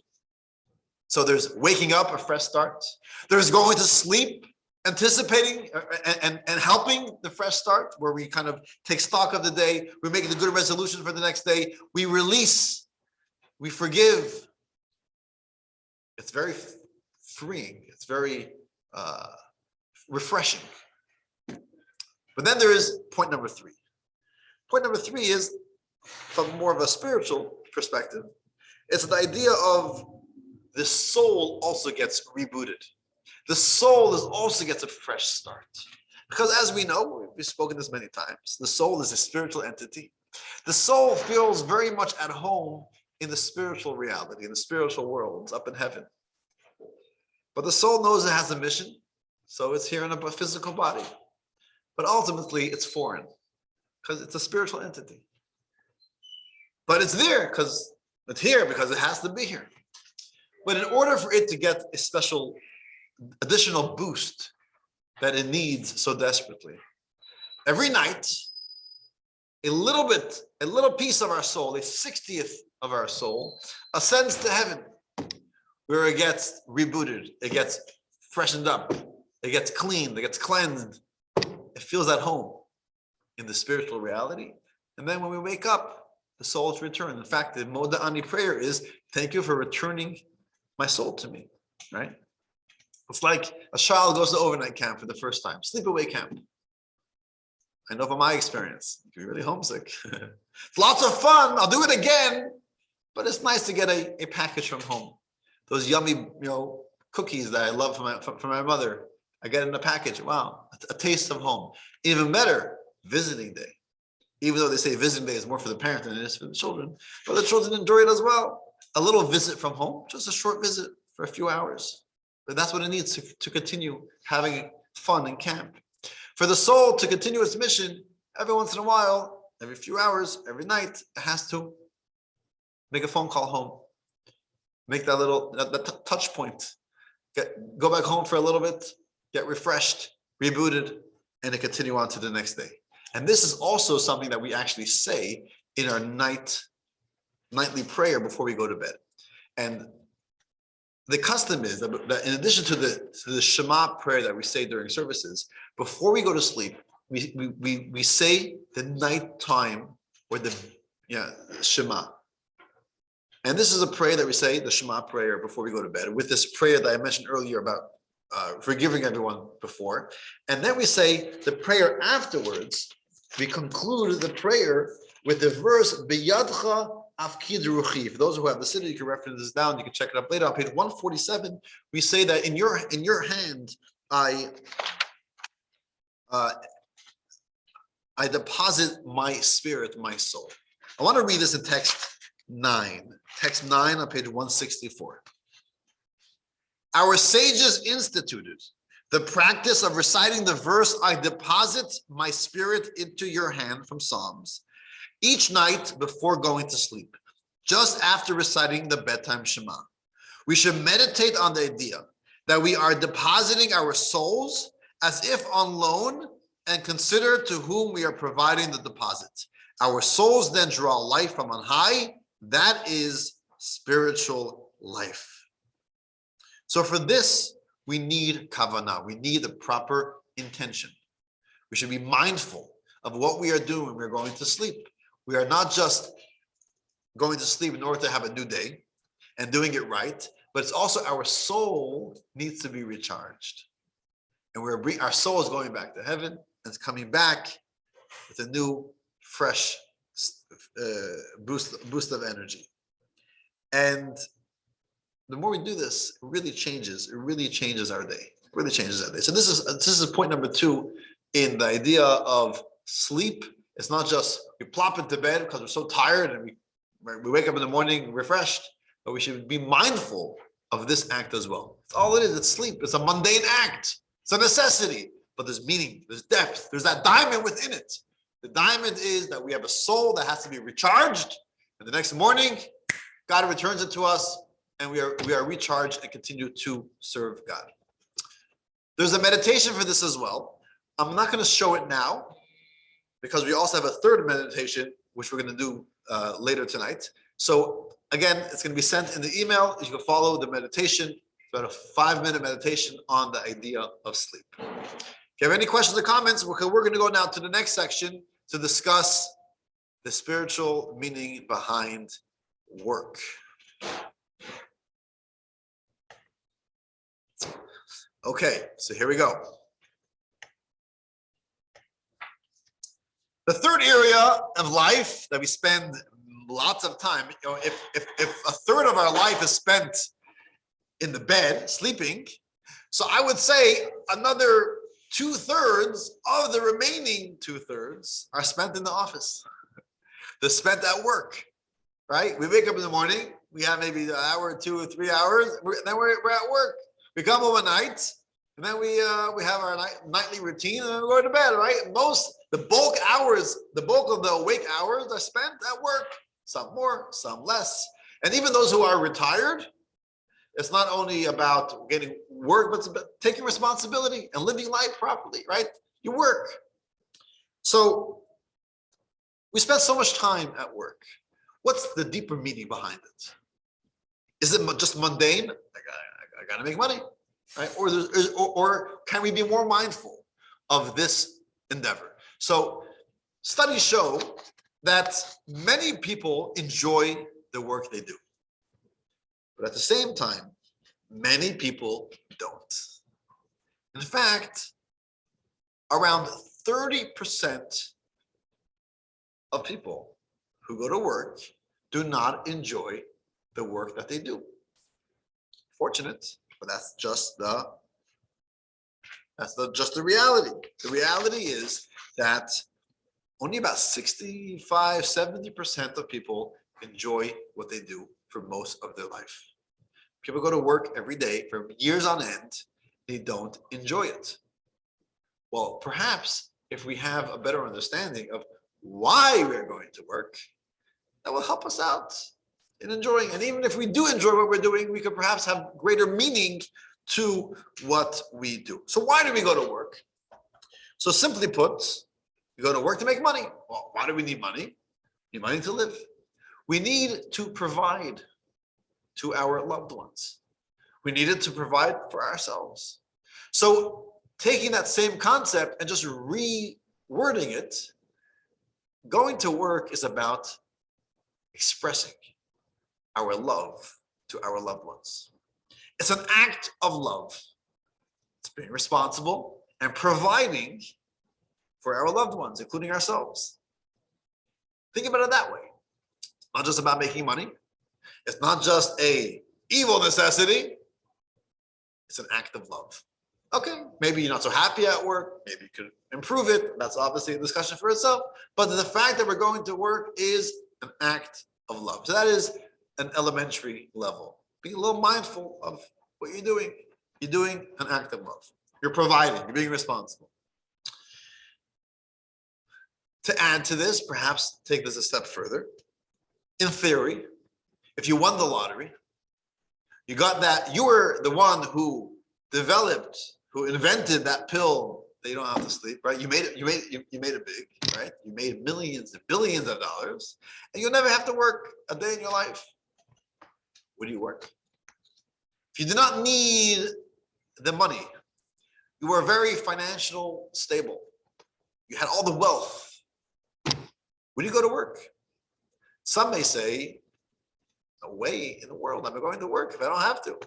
So there's waking up, a fresh start. There's going to sleep, anticipating and helping the fresh start, where we kind of take stock of the day. We're making a good resolution for the next day. We release, we forgive. It's very freeing. It's very refreshing. But then there is point number 3. Point number 3 is from more of a spiritual perspective. It's the idea of the soul also gets rebooted. The soul also gets a fresh start. Because as we know, we've spoken this many times, the soul is a spiritual entity. The soul feels very much at home in the spiritual reality, in the spiritual world, up in heaven. But the soul knows it has a mission, so it's here in a physical body. But ultimately, it's foreign, because it's a spiritual entity. But it's there because it's here because it has to be here. But in order for it to get a special additional boost that it needs so desperately, every night, a little piece of our soul, a 60th of our soul, ascends to heaven, where it gets rebooted, it gets freshened up, it gets cleaned, it gets cleansed. It feels at home in the spiritual reality. And then when we wake up, the soul is returned. In fact, the Moda Ani prayer is, thank you for returning my soul to me, right? It's like a child goes to overnight camp for the first time, sleepaway camp. I know from my experience, you're really homesick. It's lots of fun, I'll do it again, but it's nice to get a package from home. Those yummy, cookies that I love from my mother. I get in a package. Wow, a taste of home. Even better, visiting day. Even though they say visiting day is more for the parent than it is for the children, but the children enjoy it as well. A little visit from home, just a short visit for a few hours. But that's what it needs to continue having fun in camp. For the soul to continue its mission, every once in a while, every few hours, every night, it has to make a phone call home. Make that little that touch point. Go back home for a little bit, get refreshed, rebooted, and to continue on to the next day. And this is also something that we actually say in our nightly prayer before we go to bed. And the custom is that in addition to the Shema prayer that we say during services, before we go to sleep, we say the nighttime or the Shema. And this is a prayer that we say, the Shema prayer, before we go to bed, with this prayer that I mentioned earlier about forgiving everyone before. And then we say the prayer afterwards. We conclude the prayer with the verse, Biyadcha Afkid Ruchi. For those who have the city, you can reference this down. You can check it up later. On page 147, we say that in your hand, I deposit my spirit, my soul. I want to read this in text 9. Text 9 on page 164. Our sages instituted the practice of reciting the verse, I deposit my spirit into your hand from Psalms, each night before going to sleep, just after reciting the bedtime Shema. We should meditate on the idea that we are depositing our souls as if on loan and consider to whom we are providing the deposit. Our souls then draw life from on high. That is spiritual life. So for this, we need kavanah. We need the proper intention. We should be mindful of what we are doing when we're going to sleep. We are not just going to sleep in order to have a new day and doing it right, but it's also our soul needs to be recharged. And our soul is going back to heaven and it's coming back with a new, fresh boost of energy. And the more we do this, it really changes our day. It really changes our day. So this is point number 2 in the idea of sleep. It's not just we plop into bed because we're so tired and we wake up in the morning refreshed, but we should be mindful of this act as well. It's all it is. It's sleep. It's a mundane act. It's a necessity, but there's meaning, there's depth, there's that diamond within it. The diamond is that we have a soul that has to be recharged, and the next morning, God returns it to us, and we are recharged and continue to serve God. There's a meditation for this as well. I'm not going to show it now because we also have a third meditation, which we're going to do later tonight. So again, it's going to be sent in the email. You can follow the meditation. It's about a 5-minute meditation on the idea of sleep. If you have any questions or comments, we're going to go now to the next section to discuss the spiritual meaning behind work. Okay, so here we go. The third area of life that we spend lots of time, if a third of our life is spent in the bed, sleeping, so I would say another 2/3 of the remaining 2/3 are spent in the office. They're spent at work, right? We wake up in the morning, we have maybe an hour, 2 or 3 hours, then we're at work. We come home at night, and then we have our nightly routine, and then we go to bed, right? The bulk of the awake hours are spent at work. Some more, some less. And even those who are retired, it's not only about getting work, but it's about taking responsibility and living life properly, right? You work. So we spend so much time at work. What's the deeper meaning behind it? Is it just mundane? I got to make money, right? Or can we be more mindful of this endeavor? So studies show that many people enjoy the work they do. But at the same time, many people don't. In fact, around 30% of people who go to work do not enjoy the work that they do. Fortunate, but that's just the That's not just the reality. The reality is that only about 65, 70% of people enjoy what they do for most of their life. People go to work every day for years on end. They don't enjoy it. Well, perhaps if we have a better understanding of why we're going to work, that will help us out in enjoying. And even if we do enjoy what we're doing, we could perhaps have greater meaning to what we do. So why do we go to work? So simply put, we go to work to make money. Well, why do we need money? We need money to live. We need to provide to our loved ones. We needed to provide for ourselves. So taking that same concept and just rewording it, going to work is about expressing our love to our loved ones. It's an act of love. It's being responsible and providing for our loved ones, including ourselves. Think about it that way. It's not just about making money. It's not just a evil necessity. It's an act of love. Okay, maybe you're not so happy at work. Maybe you could improve it. That's obviously a discussion for itself. But the fact that we're going to work is an act of love. So that is an elementary level. Be a little mindful of what you're doing. You're doing an act of love. You're providing. You're being responsible. To add to this, perhaps take this a step further. In theory, if you won the lottery, you got that, you were the one who developed, who invented that pill that you don't have to sleep, right? You made it big, right? You made millions and billions of dollars, and you'll never have to work a day in your life. Would you work? If you do not need the money, you were very financial stable, you had all the wealth, would you go to work? Some may say, no way in the world I'm going to work if I don't have to.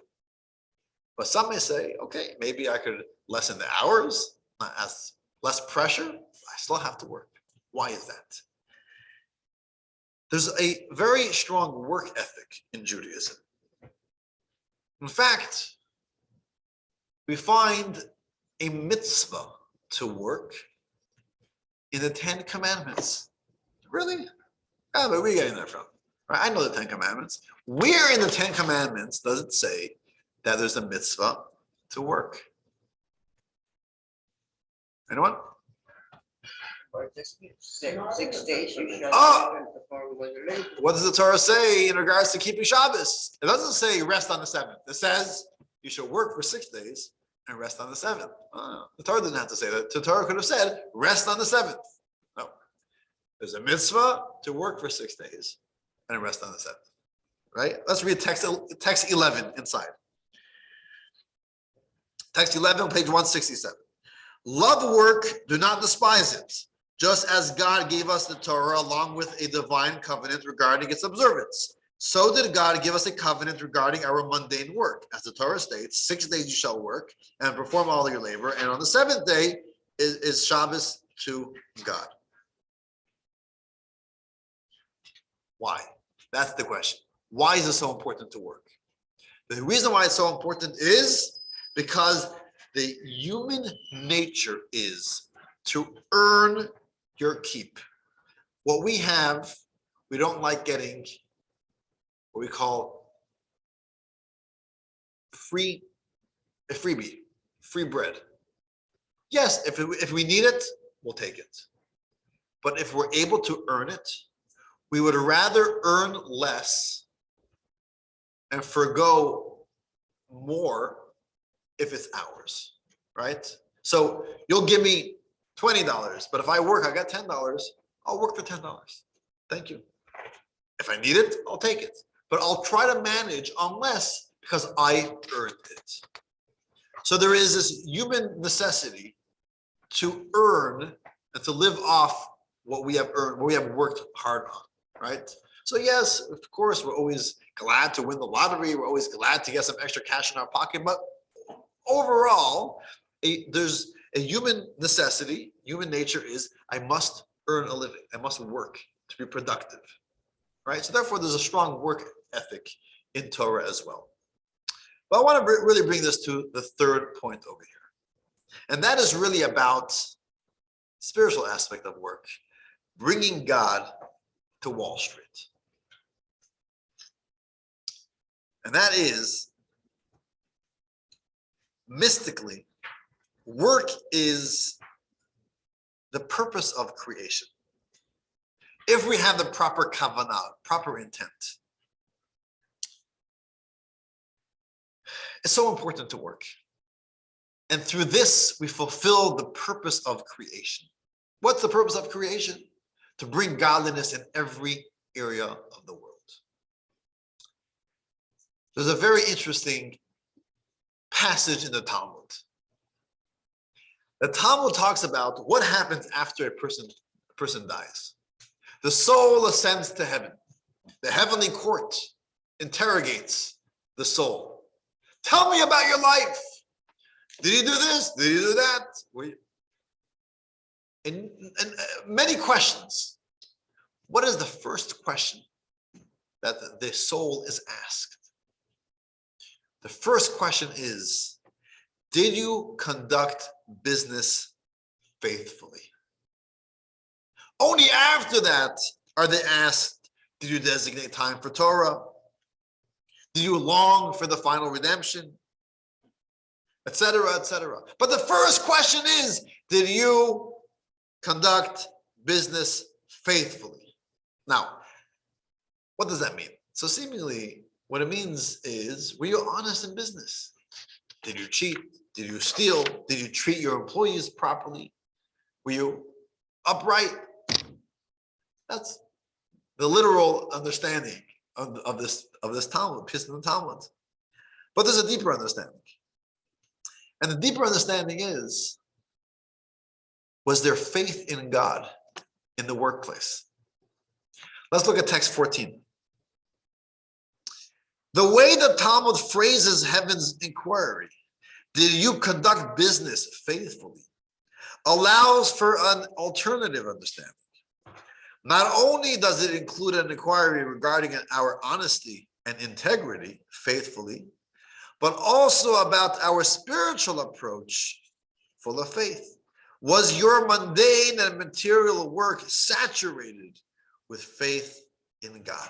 But some may say, okay, maybe I could lessen the hours, not as less pressure, I still have to work. Why is that? There's a very strong work ethic in Judaism. In fact, we find a mitzvah to work in the 10 Commandments. Really? Yeah, but where are we getting that from? Right? I know the 10 Commandments. Where in the 10 Commandments does it say that there's a mitzvah to work? Anyone? Six days you shall Oh! work and perform with your labor. What does the Torah say in regards to keeping Shabbos? It doesn't say rest on the 7th. It says you shall work for 6 days and rest on the 7th. Oh, the Torah didn't have to say that. The Torah could have said rest on the 7th. No. There's a mitzvah to work for 6 days and rest on the 7th. Right? Let's read text 11 inside. Text 11, page 167. Love work, do not despise it. Just as God gave us the Torah along with a divine covenant regarding its observance, so did God give us a covenant regarding our mundane work. As the Torah states, 6 days you shall work and perform all your labor, and on the 7th day is Shabbos to God. Why? That's the question. Why is it so important to work? The reason why it's so important is because the human nature is to earn your keep. What we have, we don't like getting what we call a freebie, free bread. Yes, if we need it, we'll take it. But if we're able to earn it, we would rather earn less and forgo more if it's ours, right? So you'll give me $20, but if I work, I got $10, I'll work for $10. Thank you. If I need it, I'll take it. But I'll try to manage on less because I earned it. So there is this human necessity to earn and to live off what we have earned, what we have worked hard on, right? So yes, of course, we're always glad to win the lottery. We're always glad to get some extra cash in our pocket. But overall, there's a human necessity, human nature is, I must earn a living. I must work to be productive, right? So therefore, there's a strong work ethic in Torah as well. But I want to really bring this to the third point over here. And that is really about spiritual aspect of work, bringing God to Wall Street. And that is, mystically, work is the purpose of creation. If we have the proper kavanah, proper intent, it's so important to work. And through this, we fulfill the purpose of creation. What's the purpose of creation? To bring godliness in every area of the world. There's a very interesting passage in the Talmud. The Talmud talks about what happens after a person dies. The soul ascends to heaven. The heavenly court interrogates the soul. Tell me about your life. Did you do this? Did you do that? And many questions. What is the first question that the soul is asked? The first question is, did you conduct business faithfully? Only after that are they asked, did you designate time for Torah? Did you long for the final redemption? Etc., etc. But the first question is, did you conduct business faithfully? Now, what does that mean? So seemingly, what it means is, were you honest in business? Did you cheat? Did you steal? Did you treat your employees properly? Were you upright? That's the literal understanding of this Talmud, Piston and Talmud. But there's a deeper understanding. And the deeper understanding is, was there faith in God in the workplace? Let's look at text 14. The way the Talmud phrases heaven's inquiry, did you conduct business faithfully, allows for an alternative understanding. Not only does it include an inquiry regarding our honesty and integrity faithfully, but also about our spiritual approach full of faith. Was your mundane and material work saturated with faith in God?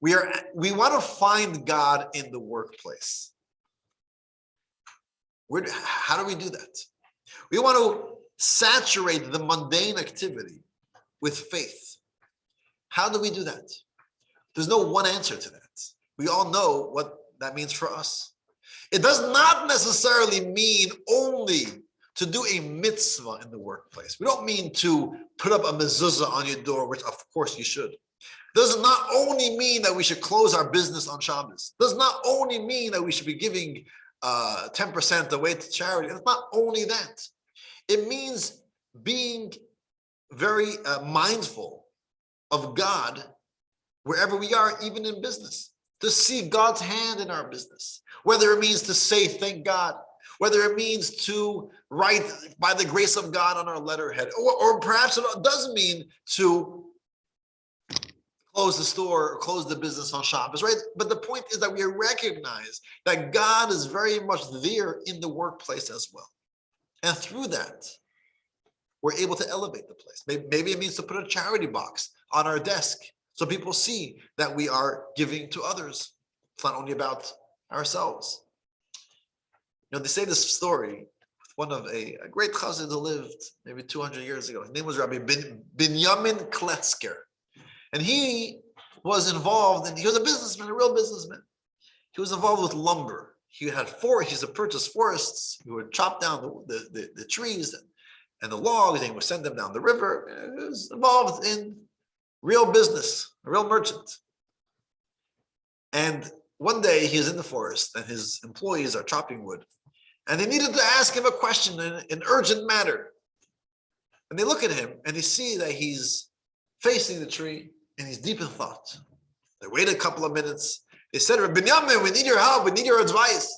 We want to find God in the workplace. How do we do that? We want to saturate the mundane activity with faith. How do we do that? There's no one answer to that. We all know what that means for us. It does not necessarily mean only to do a mitzvah in the workplace. We don't mean to put up a mezuzah on your door, which of course you should. Does not only mean that we should close our business on Shabbos. Does not only mean that we should be giving 10% away to charity. It's not only that. It means being very mindful of God wherever we are, even in business. To see God's hand in our business, whether it means to say thank God, whether it means to write by the grace of God on our letterhead, or perhaps it does mean to close the store or close the business on Shabbos, right? But the point is that we recognize that God is very much there in the workplace as well. And through that, we're able to elevate the place. Maybe it means to put a charity box on our desk so people see that we are giving to others. It's not only about ourselves. You know, they say this story with one of a great chassid who lived maybe 200 years ago. His name was Rabbi Binyamin Kletzker. And he was involved, he was a businessman, a real businessman. He was involved with lumber. He had forests, he used to purchase forests. He would chop down the trees and the logs, and he would send them down the river. He was involved in real business, a real merchant. And one day he is in the forest and his employees are chopping wood. And they needed to ask him a question in an urgent matter. And they look at him and they see that he's facing the tree and he's deep in thought. They wait a couple of minutes. They said, Binyamin, we need your help. We need your advice.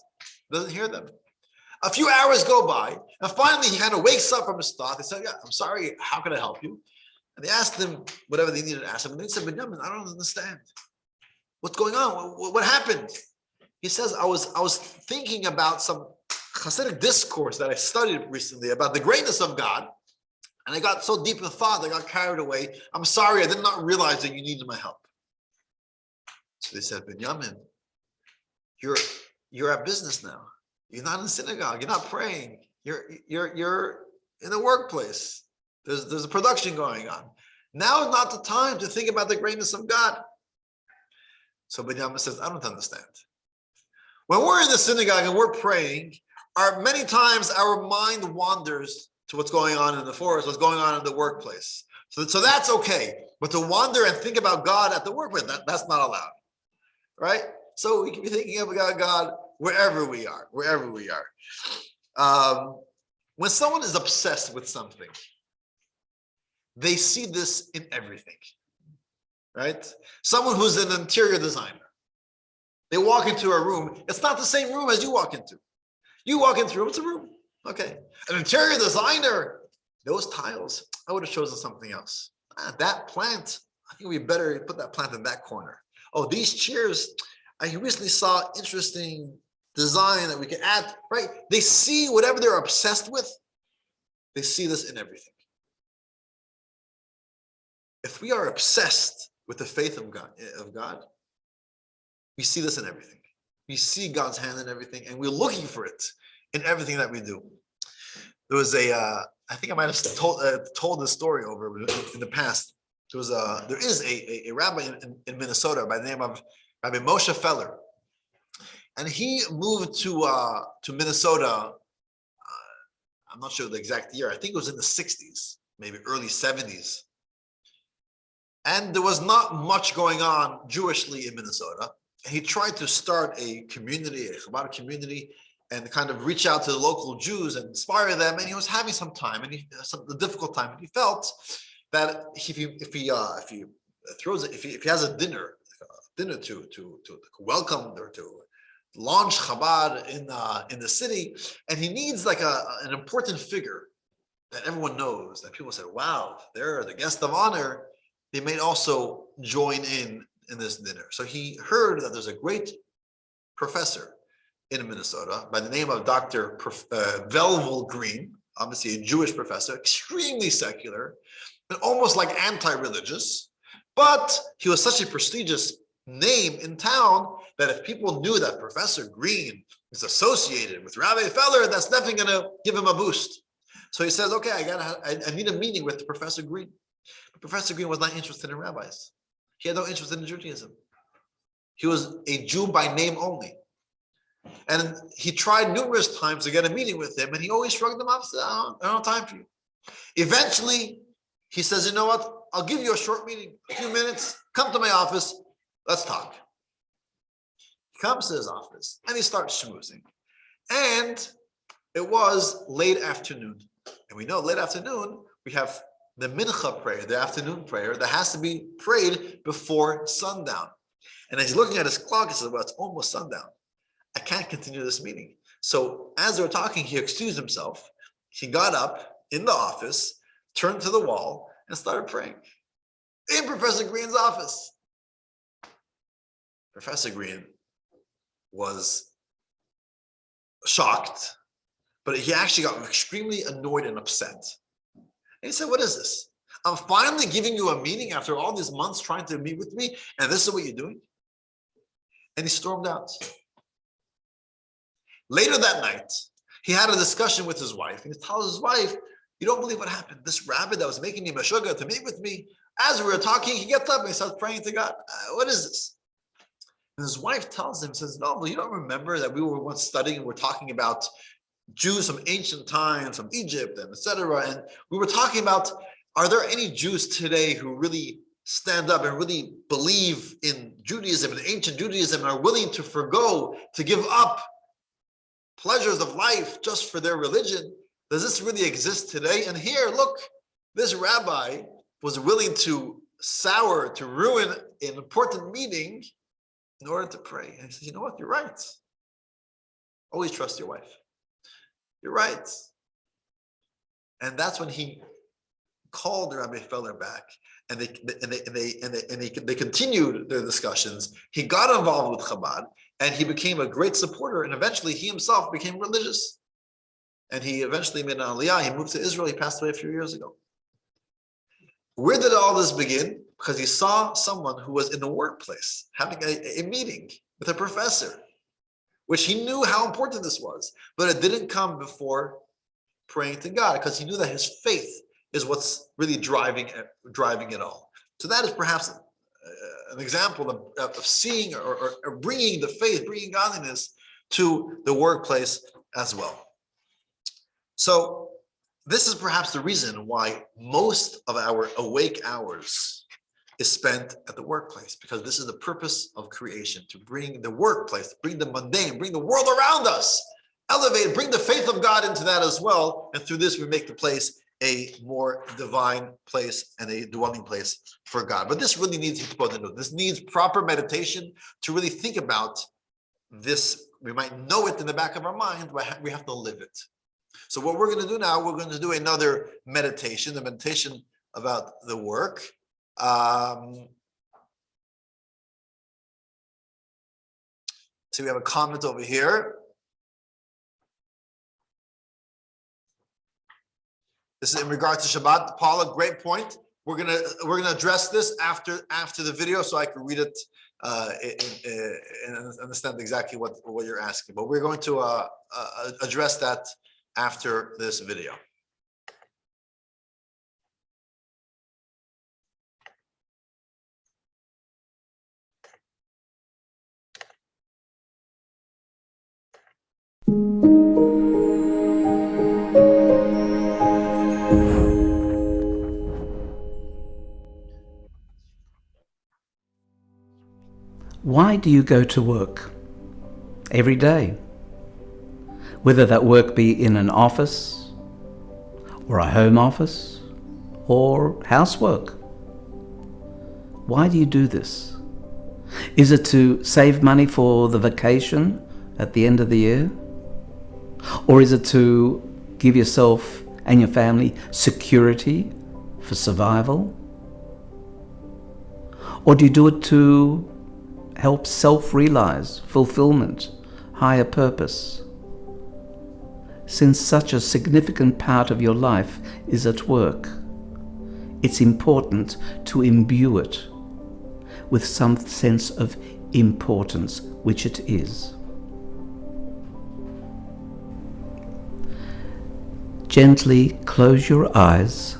Doesn't hear them. A few hours go by, and finally he kind of wakes up from his thought. They said, yeah, I'm sorry, how can I help you? And they asked him whatever they needed to ask him. And they said, Binyamin, I don't understand. What's going on? What happened? He says, I was thinking about some Hasidic discourse that I studied recently about the greatness of God, and I got so deep in thought, I got carried away. I'm sorry, I did not realize that you needed my help. So they said, Benjamin, you're at business now. You're not in synagogue. You're not praying. You're in the workplace. There's a production going on. Now is not the time to think about the greatness of God. So Benjamin says, I don't understand. When we're in the synagogue and we're praying, many times our mind wanders to what's going on in the forest, what's going on in the workplace. So that's okay. But to wander and think about God at the workplace, that's not allowed. Right? So we can be thinking about God wherever we are. When someone is obsessed with something, they see this in everything. Right? Someone who's an interior designer. They walk into a room. It's not the same room as you walk into. You walk into a room, it's a room. Okay. An interior designer, those tiles, I would have chosen something else. That plant, I think we better put that plant in that corner. Oh, these chairs, I recently saw interesting design that we can add, right? They see whatever they're obsessed with. They see this in everything. If we are obsessed with the faith of God, we see this in everything. We see God's hand in everything, and we're looking for it in everything that we do. There was I think I might have told this story over in the past. There is a rabbi in Minnesota by the name of Rabbi Moshe Feller, and he moved to Minnesota. I'm not sure the exact year. I think it was in the 60s, maybe early 70s. And there was not much going on Jewishly in Minnesota. He tried to start a community, a Chabad community, and kind of reach out to the local Jews and inspire them. And he was having some time, and the difficult time. And he felt that if he has a dinner to welcome or to launch Chabad in the city, and he needs like an important figure that everyone knows, that people say, wow, they're the guest of honor. They may also join in this dinner. So he heard that there's a great professor in Minnesota by the name of Dr. Velvel Green, obviously a Jewish professor, extremely secular, and almost like anti-religious, but he was such a prestigious name in town that if people knew that Professor Green is associated with Rabbi Feller, that's definitely going to give him a boost. So he says, okay, I need a meeting with Professor Green. But Professor Green was not interested in rabbis. He had no interest in Judaism. He was a Jew by name only. And he tried numerous times to get a meeting with him, and he always shrugged him off and said, I don't have time for you. Eventually, he says, you know what? I'll give you a short meeting, a few minutes. Come to my office. Let's talk. He comes to his office, and he starts schmoozing. And it was late afternoon. And we know late afternoon, we have the mincha prayer, the afternoon prayer, that has to be prayed before sundown. And as he's looking at his clock, he says, well, it's almost sundown. I can't continue this meeting. So as they were talking, he excused himself. He got up in the office, turned to the wall, and started praying in Professor Green's office. Professor Green was shocked, but he actually got extremely annoyed and upset. And he said, what is this? I'm finally giving you a meeting after all these months trying to meet with me, and this is what you're doing? And he stormed out. Later that night, he had a discussion with his wife, and he tells his wife, you don't believe what happened. This rabbi that was making me meshuggah to meet with me, as we were talking, he gets up and he starts praying to God. What is this? And his wife tells him, says, no, well, you don't remember that we were once studying and we're talking about Jews from ancient times, from Egypt, and etc. And we were talking about, are there any Jews today who really stand up and really believe in Judaism and ancient Judaism and are willing to forgo, to give up pleasures of life just for their religion? Does this really exist today? And here, look, this rabbi was willing to ruin an important meeting in order to pray. And he said, you know what? You're right. Always trust your wife. You're right. And that's when he called Rabbi Feller back, and they continued their discussions. He got involved with Chabad, and he became a great supporter, and eventually he himself became religious. and he eventually made an aliyah. He moved to Israel. He passed away a few years ago. Where did all this begin? Because he saw someone who was in the workplace having a meeting with a professor, which he knew how important this was, but it didn't come before praying to God, because he knew that his faith is what's really driving it all. So that is perhaps an example of seeing or bringing the faith, bringing godliness to the workplace as well. So this is perhaps the reason why most of our awake hours is spent at the workplace, because this is the purpose of creation, to bring the workplace, bring the mundane, bring the world around us, elevate, bring the faith of God into that as well. And through this, we make the place a more divine place and a dwelling place for God. But this really needs to put into it. This needs proper meditation to really think about this. We might know it in the back of our mind, but we have to live it. So what we're going to do now, we're going to do another meditation, the meditation about the work. So we have a comment over here. This is in regard to Shabbat. Paula, great point. We're gonna address this after the video, so I can read it and understand exactly what you're asking. But we're going to address that after this video. Why do you go to work every day? Whether that work be in an office or a home office or housework. Why do you do this? Is it to save money for the vacation at the end of the year? Or is it to give yourself and your family security for survival? Or do you do it to help self-realize, fulfillment, higher purpose? Since such a significant part of your life is at work, it's important to imbue it with some sense of importance, which it is. Gently close your eyes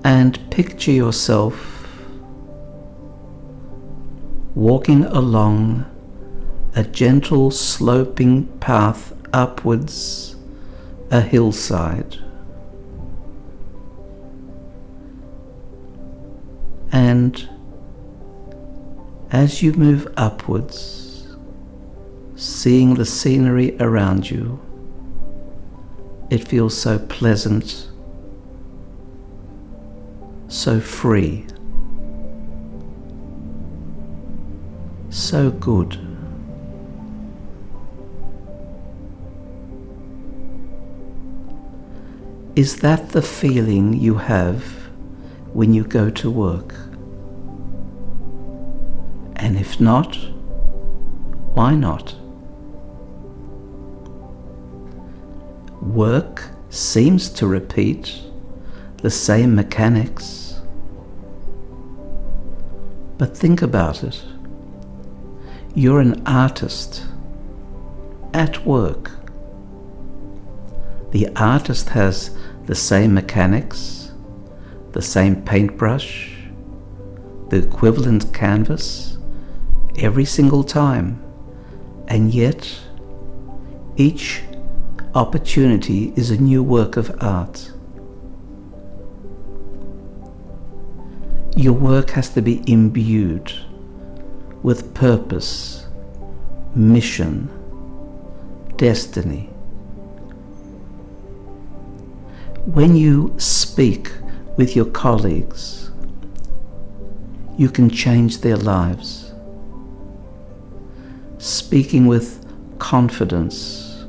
and picture yourself walking along a gentle sloping path upwards a hillside. And as you move upwards, seeing the scenery around you, it feels so pleasant, so free, so good. Is that the feeling you have when you go to work? And if not, why not? Work seems to repeat the same mechanics. But think about it. You're an artist at work. The artist has the same mechanics, the same paintbrush, the equivalent canvas every single time, and yet each opportunity is a new work of art. Your work has to be imbued with purpose, mission, destiny. When you speak with your colleagues, you can change their lives. Speaking with confidence,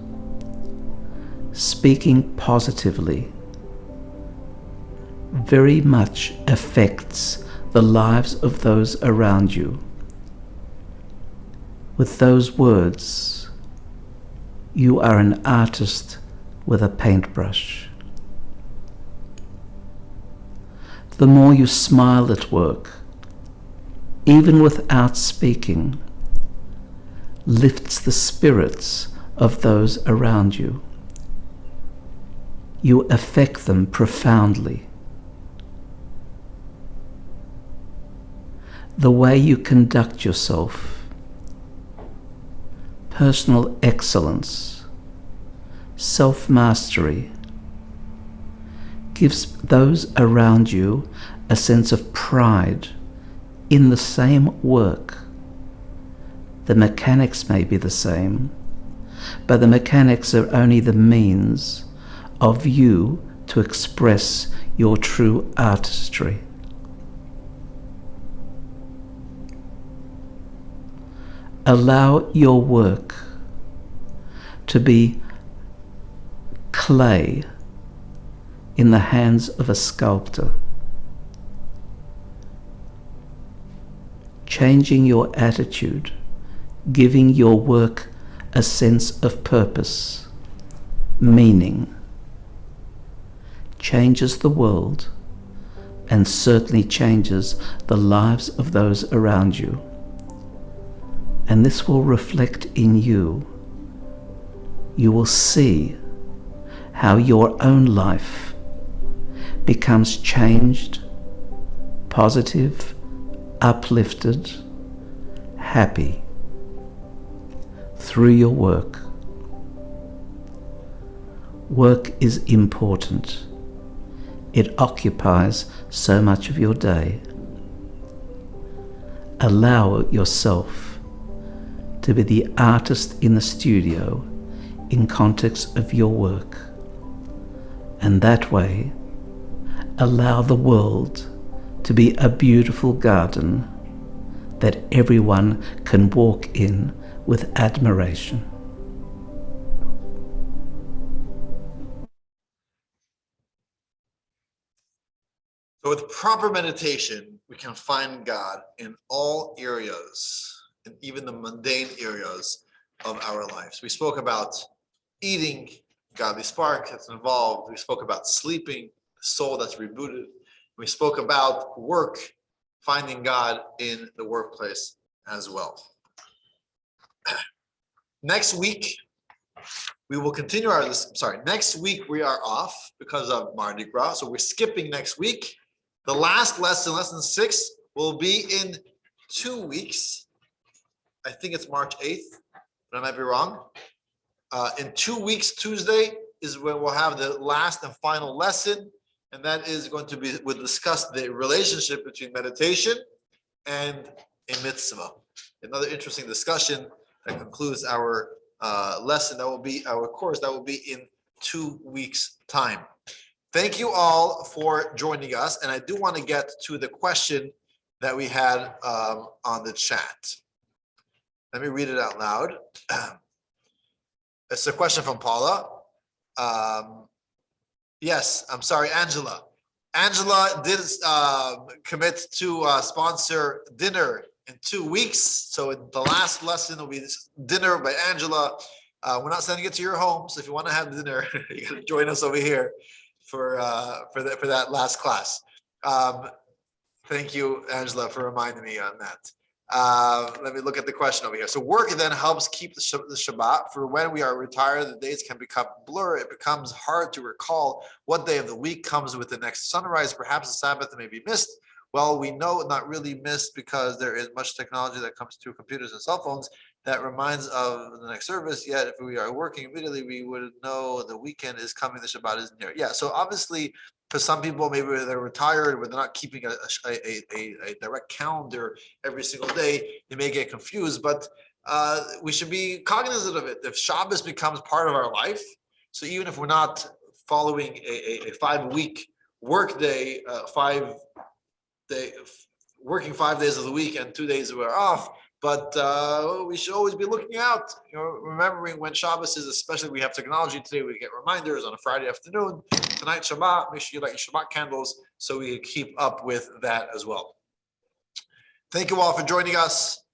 speaking positively, very much affects the lives of those around you. with those words, you are an artist with a paintbrush. The more you smile at work, even without speaking, lifts the spirits of those around you. You affect them profoundly. The way you conduct yourself, personal excellence, self-mastery, gives those around you a sense of pride in the same work. The mechanics may be the same, but the mechanics are only the means of you to express your true artistry. Allow your work to be clay in the hands of a sculptor, changing your attitude, giving your work a sense of purpose, meaning, changes the world and certainly changes the lives of those around you. And this will reflect in you. You will see how your own life becomes changed, positive, uplifted, happy through your work. Work is important. It occupies so much of your day. Allow yourself to be the artist in the studio in context of your work. And that way, allow the world to be a beautiful garden that everyone can walk in with admiration. So with proper meditation, we can find God in all areas, and even the mundane areas of our lives. We spoke about eating, godly spark that's involved. We spoke about sleeping, soul that's rebooted. We spoke about work, finding God in the workplace as well. Next week, we will continue our, next week we are off because of Mardi Gras. So we're skipping next week. The last lesson, lesson 6, will be in 2 weeks. I think it's March 8th, but I might be wrong. In 2 weeks, Tuesday is when we'll have the last and final lesson. And that is going to be, we'll discuss the relationship between meditation and a mitzvah. Another interesting discussion that concludes our lesson. That will be our course. That will be in 2 weeks' time. Thank you all for joining us. And I do want to get to the question that we had on the chat. Let me read it out loud. It's a question from Paula. Yes, I'm sorry, Angela. Angela did commit to sponsor dinner in 2 weeks. So the last lesson will be this dinner by Angela. We're not sending it to your home. So if you want to have dinner, you got to join us over here for that last class. Thank you, Angela, for reminding me on that. Let me look at the question over here. So work then helps keep the Shabbat. For when we are retired, the days can become blurred. It becomes hard to recall what day of the week comes with the next sunrise. Perhaps the Sabbath may be missed. Well, we know not really missed because there is much technology that comes through computers and cell phones that reminds of the next service. Yet if we are working immediately, we would know the weekend is coming, the Shabbat is near. Yeah, so obviously for some people, maybe they're retired, but they're not keeping a direct calendar every single day. They may get confused, but we should be cognizant of it. If Shabbos becomes part of our life, so even if we're not following a 5-week work day, working 5 days of the week and 2 days we're off, but we should always be looking out, remembering when Shabbos is, especially we have technology today, we get reminders on a Friday afternoon, tonight Shabbat, make sure you light your Shabbat candles so we can keep up with that as well. Thank you all for joining us.